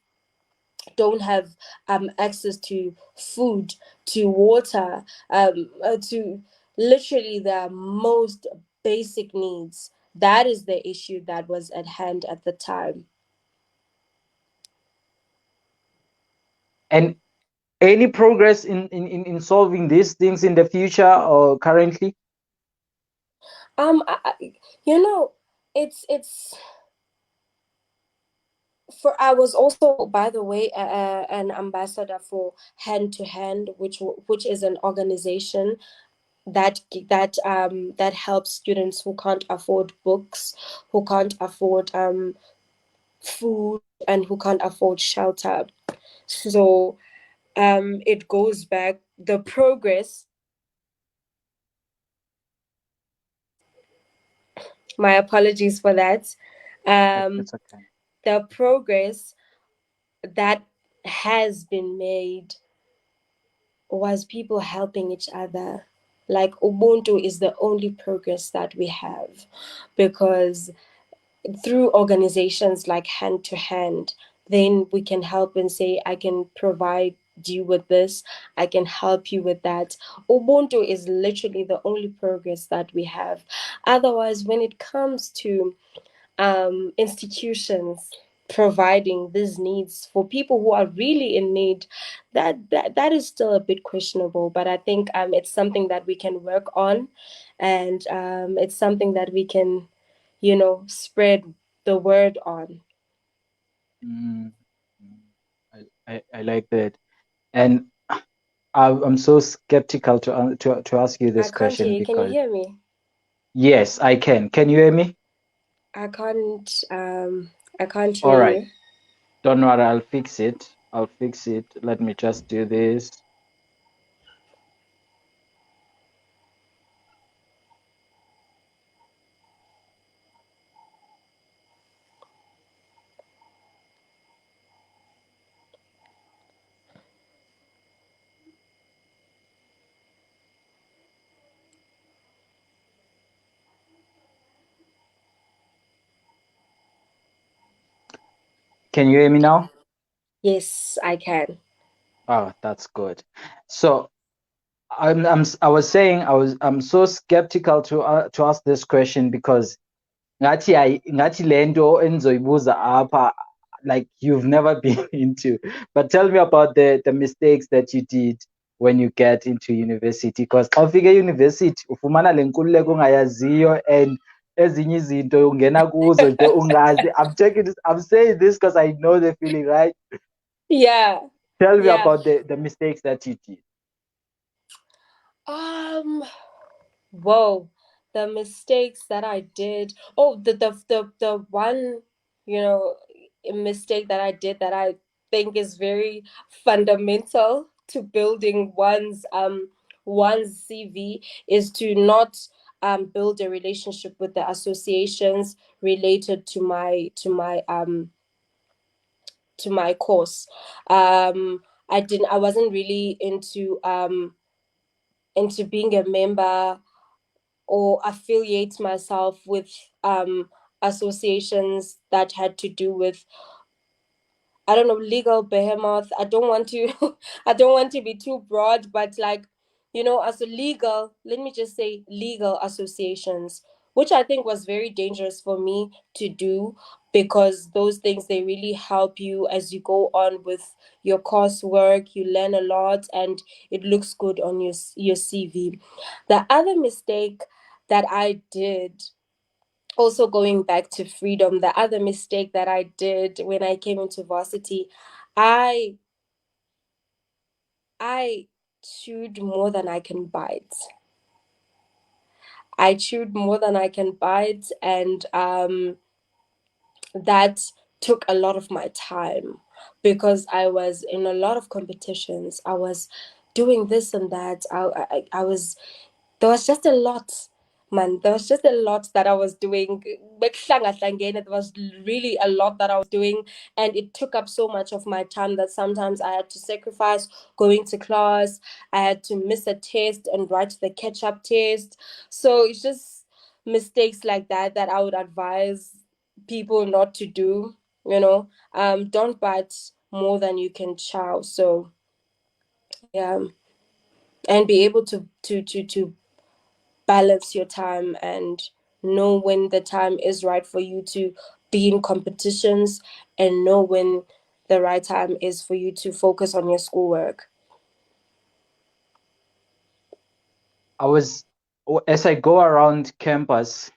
access to food, to water, to literally their most basic needs. That is the issue that was at hand at the time. And any progress in solving these things in the future or currently? You know, it's for I was also, by the way, an ambassador for Hand to Hand, which is an organization that helps students who can't afford books, who can't afford food, and who can't afford shelter. So it goes back the progress. My apologies for that. Um, It's okay. the progress that has been made was people helping each other. Like Ubuntu is the only progress that we have, because through organizations like Hand to Hand, then we can help and say, I can provide you with this, I can help you with that. Ubuntu is literally the only progress that we have. Otherwise, when it comes to institutions providing these needs for people who are really in need, that is still a bit questionable. But I think it's something that we can work on, and it's something that we can, spread the word on. Mm, mm. I like that. And I'm so skeptical to ask you I this can't hear question you. Can you because hear me? yes, I can. Can you hear me? I can't. I can't All hear right. you. Don't worry, I'll fix it. I'll fix it. Let me just do this. Can you hear me now? Yes, I can. Oh, that's good. So I was saying I'm so skeptical to ask this question because ngathi lento enzoyibuza apha, like you've never been into. But tell me about the mistakes that you did when you get into university, because xa ufike university ufumana le nkululeko ungayaziyo and ezinye izinto ungena kuzo nje ungazi. I'm saying this because I know the feeling, right? Yeah, Tell me yeah. about the mistakes that you did. Um, Whoa, the mistakes that I did. Oh, the one, you know, mistake that I did that I think is very fundamental to building one's CV is to not build a relationship with the associations related to my course. I wasn't really into being a member or affiliate myself with associations that had to do with, I don't know, legal behemoth. I don't want to I don't want to be too broad, but like, as a legal, let me just say legal associations, which I think was very dangerous for me to do, because those things, they really help you as you go on with your coursework. You learn a lot and it looks good on your CV. The other mistake that I did, also going back to freedom, the other mistake that I did when I came into varsity, I I chewed more than I can bite. I chewed more than I can bite, and that took a lot of my time, because I was in a lot of competitions. I was doing this and that. I was There was just a lot, man. There was just a lot that I was doing. It was really a lot that I was doing, and it took up so much of my time that sometimes I had to sacrifice going to class. I had to miss a test and write the catch-up test. So it's just mistakes like that that I would advise people not to do. Don't bite more than you can chow. So yeah, and be able to balance your time and know when the time is right for you to be in competitions, and know when the right time is for you to focus on your schoolwork. I was As I go around campus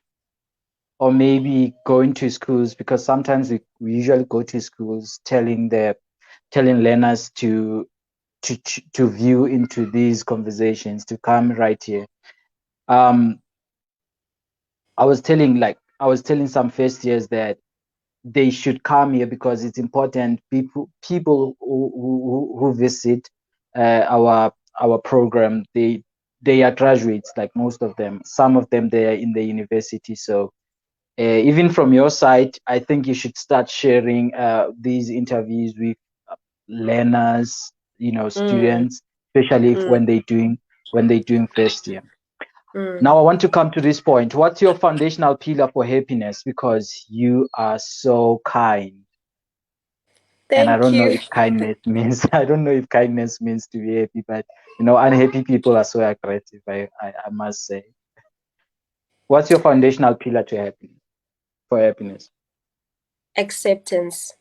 or maybe going to schools, because sometimes we usually go to schools telling learners to view into these conversations, to come right here. um I was telling some first years that they should come here because it's important. People who visit our program, they are graduates, like most of them. Some of them, they are in the university. So even from your side, I think you should start sharing these interviews with learners, Mm, students, especially if mm, when they doing first year. mm. Now I want to come to this point. What's your foundational pillar for happiness? Because you are so kind. And I Thank don't know you. if kindness means I don't know if kindness means to be happy, but unhappy people are so aggressive, I must say. What's your foundational pillar to happiness for happiness? Acceptance.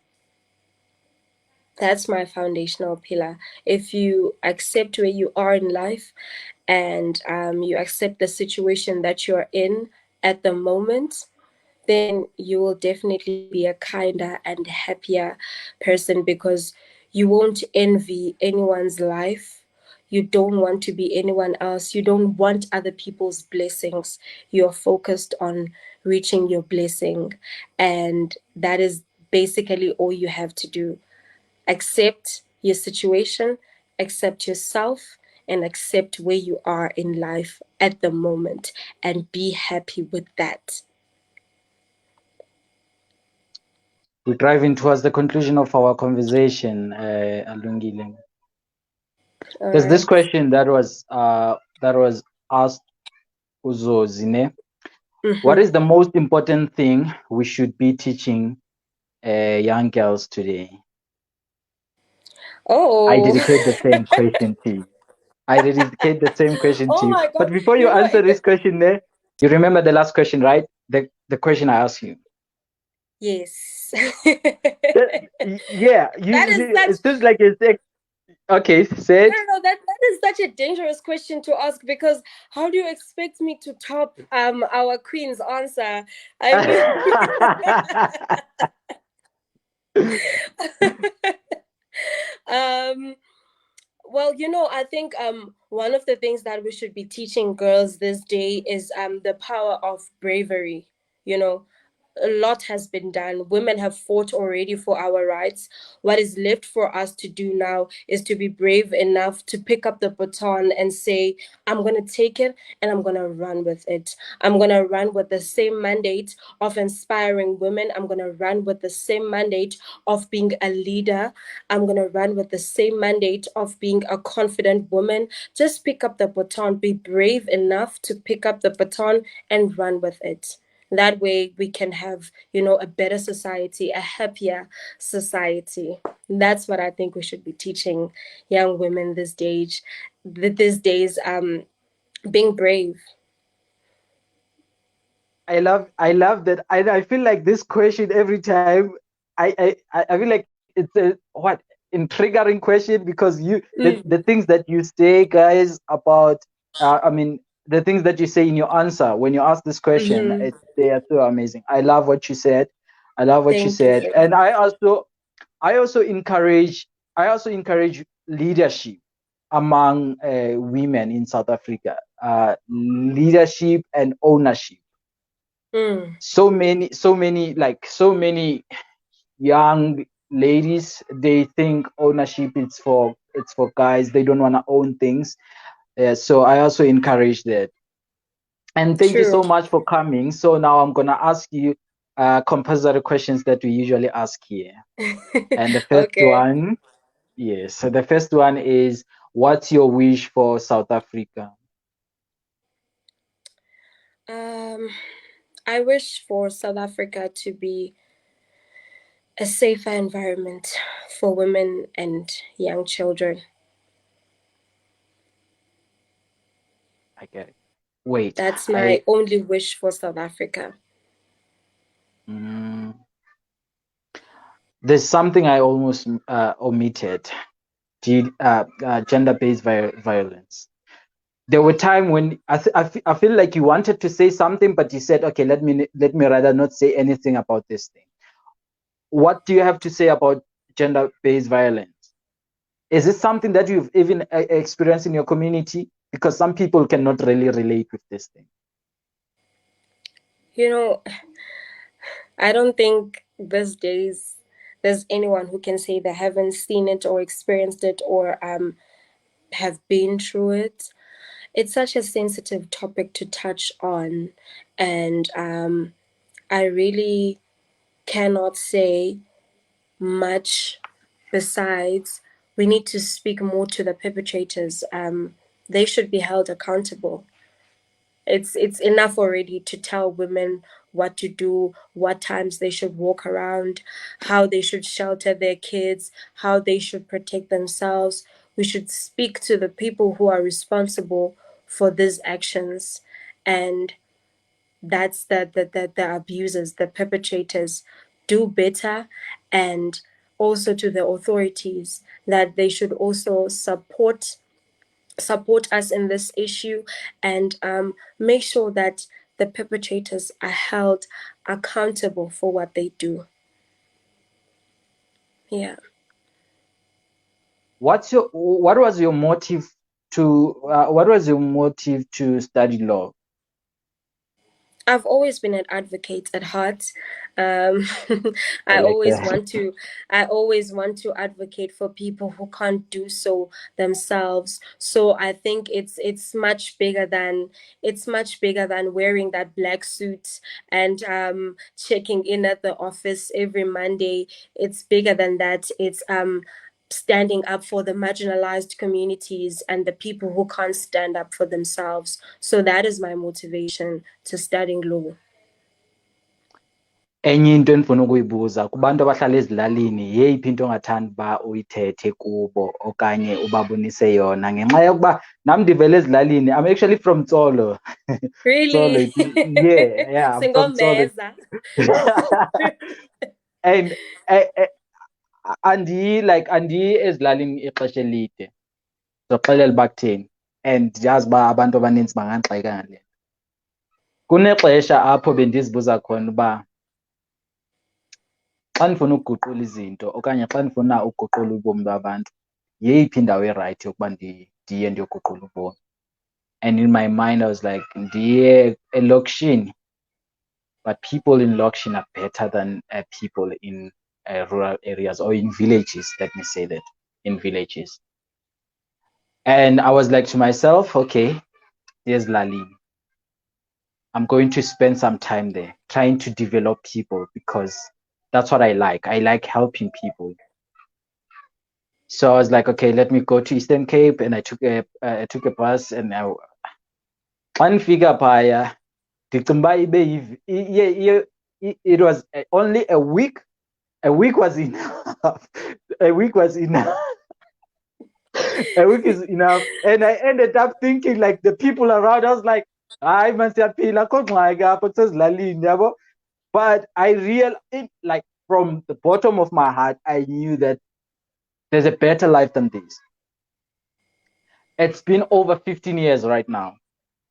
That's my foundational pillar. If you accept where you are in life, and you accept the situation that you're in at the moment, then you will definitely be a kinder and happier person, because you won't envy anyone's life. You don't want to be anyone else. You don't want other people's blessings. You're focused on reaching your blessing. And that is basically all you have to do. Accept your situation, accept yourself, and accept where you are in life at the moment, and be happy with that. We're driving towards the conclusion of our conversation, Alungile. All There's this right. question that was asked Uzozine. What Mm-hmm. is the most important thing we should be teaching young girls today? I Oh, dedicate the same question to you. I dedicate the same question to oh you. my God. But before you You know, answer this question there, you remember the last question, right? The question I asked you. yes. That, yeah, That is such, it seems like it's okay, no, said. no, no, that is such a dangerous question to ask, because how do you expect me to top our queen's answer? I mean, um well, I think one of the things that we should be teaching girls this day is the power of bravery. You know, a lot has been done. Women have fought already for our rights. What is left for us to do now is to be brave enough to pick up the baton and say, I'm going to take it and I'm going to run with it. I'm going to run with the same mandate of inspiring women. I'm going to run with the same mandate of being a leader. I'm going to run with the same mandate of being a confident woman. Just pick up the baton, be brave enough to pick up the baton and run with it. That way we can have, a better society, a happier society. That's what I think we should be teaching young women these days, being brave. I love that. I feel like this question every time. I feel like it's a what intriguing question because the Mm, things that you say, guys, about I mean the things that you say in your answer when you ask this question, mm-hmm. they are so amazing. I love what you said. I love what you Thank you said, very and much. I also encourage leadership among women in South Africa. Leadership and ownership. Mm, So many young ladies, they think ownership it's for guys. They don't want to own things. So I also encourage that. And thank you true. so much for coming. So now I'm gonna ask you compulsory questions that we usually ask here. And the first Okay. one, yes. So the first one is, what's your wish for South Africa? Um, I wish for South Africa to be a safer environment for women and young children. I get it. Wait, That's my only wish for South Africa. mm, there's something I almost omitted. Gender-based violence. There were time when I feel like you wanted to say something, but you said, okay, let me rather not say anything about this thing. What do you have to say about gender-based violence? Is it something that you've even experienced in your community? Because some people cannot really relate with this thing. You know, I don't think these days there's anyone who can say they haven't seen it or experienced it or have been through it. It's such a sensitive topic to touch on, and I really cannot say much besides we need to speak more to the perpetrators. They should be held accountable. It's enough already to tell women what to do, what times they should walk around, how they should shelter their kids, how they should protect themselves. We should speak to the people who are responsible for these actions, and that's the abusers, the perpetrators, do better, and also to the authorities that they should also support us in this issue, and make sure that the perpetrators are held accountable for what they do. Yeah. What was your motive to study law? I've always been an advocate at heart. Um, I I like always that. want to, I always want to advocate for people who can't do so themselves. So I think it's much bigger than wearing that black suit and checking in at the office every Monday. It's bigger than that. It's standing up for the marginalized communities and the people who can't stand up for themselves. So that is my motivation to studying law. Enye into endifuna ukuyibuza kubantu abahlala ezilalini, yeyiphi into ongathanda uba uyithethe kubo okanye ubabonise yona? Ngenxa yokuba nam ndivele ezilalini. I'm actually from Tsolo. Tsolo, Really? yeah, yeah, I'm from Tsolo. Singomeza. And andiyi ezilalini ixesha elide, ndizoxelela uba kutheni, and ndiyazi uba abantu abanintsi bangandixeka ngale. Kunexesha apho bendizibuza khona uba xa ndifuna ukuguqula izinto okanye xa ndifuna ukuguqula ubomi babantu, yeyiphi indawo erayithi yokuba ndiye ndiyoguqula ubomi? And in my mind I was like, ndiye elokishini, but people in lokishini are better than people in rural areas or in villages, let me say that, in villages. And I was like to myself, okay, there's Lalin. I'm going to spend some time there trying to develop people because that's what I like. I like helping people. So I was like, okay, let me go to Eastern Cape, and I took a bus, and xa ndifika phaya ndicinga uba it was only a week. A week was enough. A week was enough. A week is enough. And I ended up thinking like the people around, I was like, hayi man, siyaphila akho ngxaki apha kusezilalini yabo. But I like from the bottom of my heart, I knew that there's a better life than this. It's been over 15 years right now.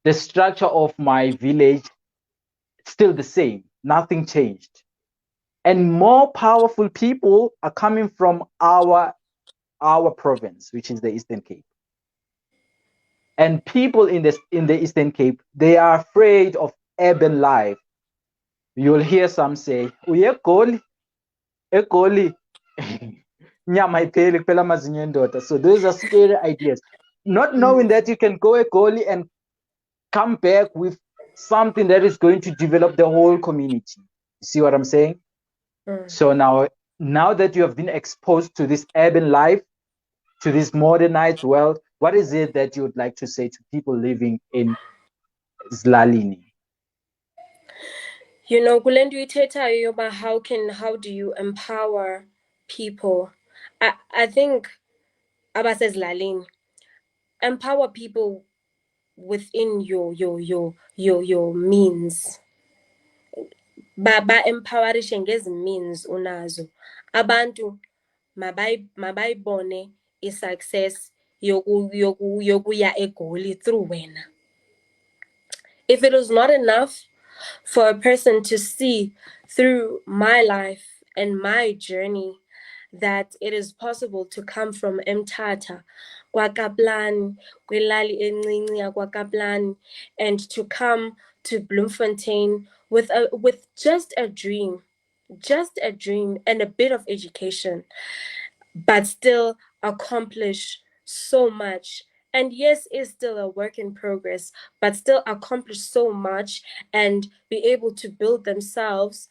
The structure of my village still the same. Nothing changed. And more powerful people are coming from our province, which is the Eastern Cape. And people in the Eastern Cape, they are afraid of urban life. You'll hear some say, "Uye Egoli, Egoli, nyama ipheli kuphela amazinyo endoda." So those are scary ideas. Not knowing that you can go Egoli and come back with something that is going to develop the whole community. You see what I'm saying? So now that you have been exposed to this urban life, to this modernized world, what is it that you would like to say to people living in Zlalini? You know, kule nto uyithethayo yoba how do you empower people? I think abasezilalini, empower people within your means. Ba-empowerishe ngezi means unazo. Abantu mabayibone i-success yokuya egoli through wena. If it was not enough for a person to see through my life and my journey that it is possible to come from Mthatha, kwaKaplani, kwilali encinci yakwaKaplani, and to come to Bloemfontein with just a dream, just a dream and a bit of education, but still accomplish so much. And yes, it's still a work in progress, but still accomplish so much and be able to build themselves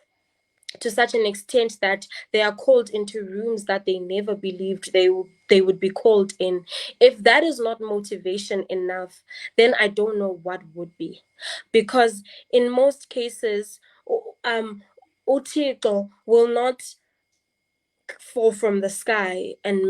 to such an extent that they are called into rooms that they never believed they would be called in. If that is not motivation enough, then I don't know what would be. Because in most cases, uThixo will not fall from the sky and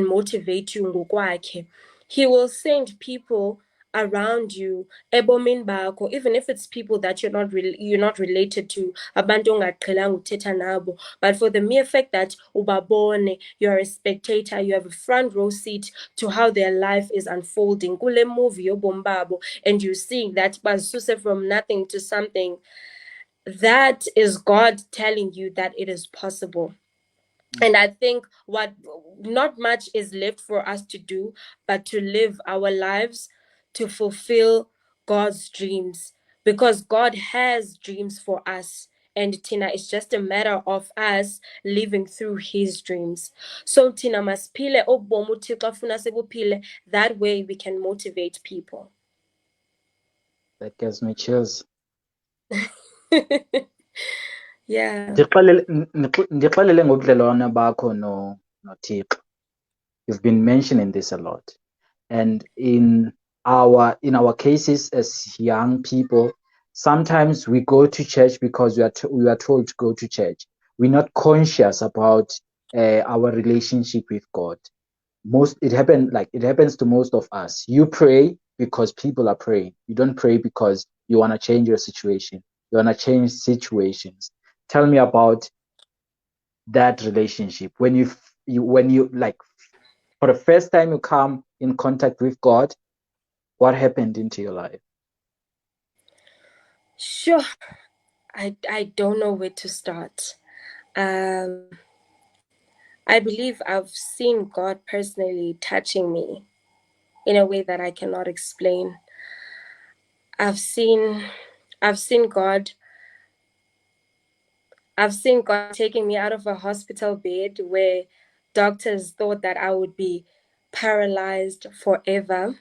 motivate you ngokwakhe. He will send people around you ebomini bakho, even if it's people that you're not related to, abantu ongaqhelanga uthetha nabo, but for the mere fact that ubabone, you're a spectator, you have a front row seat to how their life is unfolding kule movie yobomi babo, and you're seeing that basuse from nothing to something. That is God telling you that it is possible. And I think what not much is left for us to do, but to live our lives to fulfill God's dreams, because God has dreams for us. And Tina, it's just a matter of us living through his dreams. So Tina masiphile obomu uThixo afuna sibuphile. That way we can motivate people. That gives me chills. Yeah. Ndixelele ngobudlelwane bakho noThixo. You've been mentioning this a lot. And in our cases as young people, sometimes we go to church because we are told to go to church. We're not conscious about our relationship with God. It happens to most of us. You pray because people are praying. You don't pray because you want to change your situation. You want to change situations. Tell me about that relationship when you like, for the first time you come in contact with God. What happened into your life? Sure. I don't know where to start. I believe I've seen God personally touching me in a way that I cannot explain. I've seen God taking me out of a hospital bed where doctors thought that I would be paralyzed forever.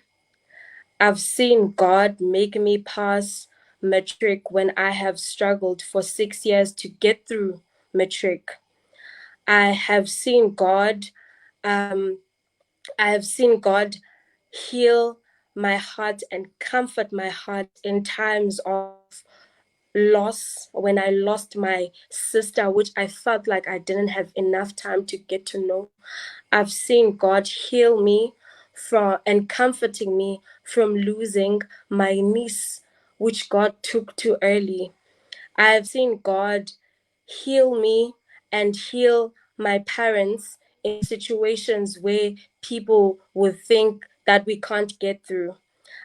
I've seen God make me pass matric when I have struggled for 6 years to get through matric. I have seen God heal my heart and comfort my heart in times of loss, when I lost my sister, which I felt like I didn't have enough time to get to know. I've seen God heal me and comforting me from losing my niece, which God took too early. I've seen God heal me and heal my parents in situations where people would think that we can't get through.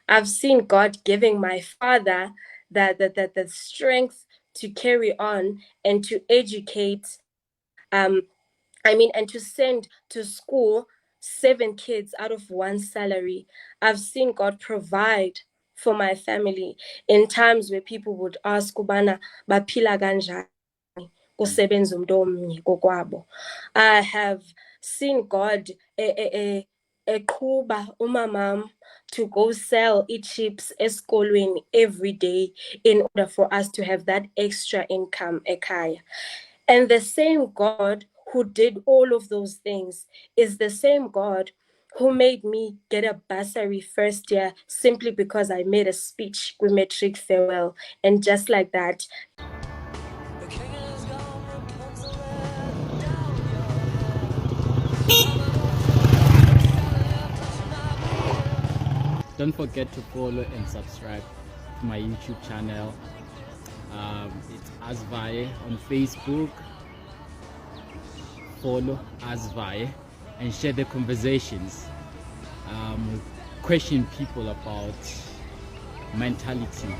I've seen God giving my father the strength to carry on and to educate, and to send to school 7 kids out of one salary. I've seen God provide for my family in times where people would ask ubana baphila kanjani kusebenza umuntu omnye kokwabo. I have seen God eqhuba umamam to go sell chips esikolweni every day in order for us to have that extra income ekhaya. And the same God who did all of those things is the same God who made me get a bursary first year simply because I made a speech with matric farewell. And just like that, don't forget to follow and subscribe to my YouTube channel. It's Asvaye on Facebook. Follow Asvaye and share the conversations. Question people about mentality.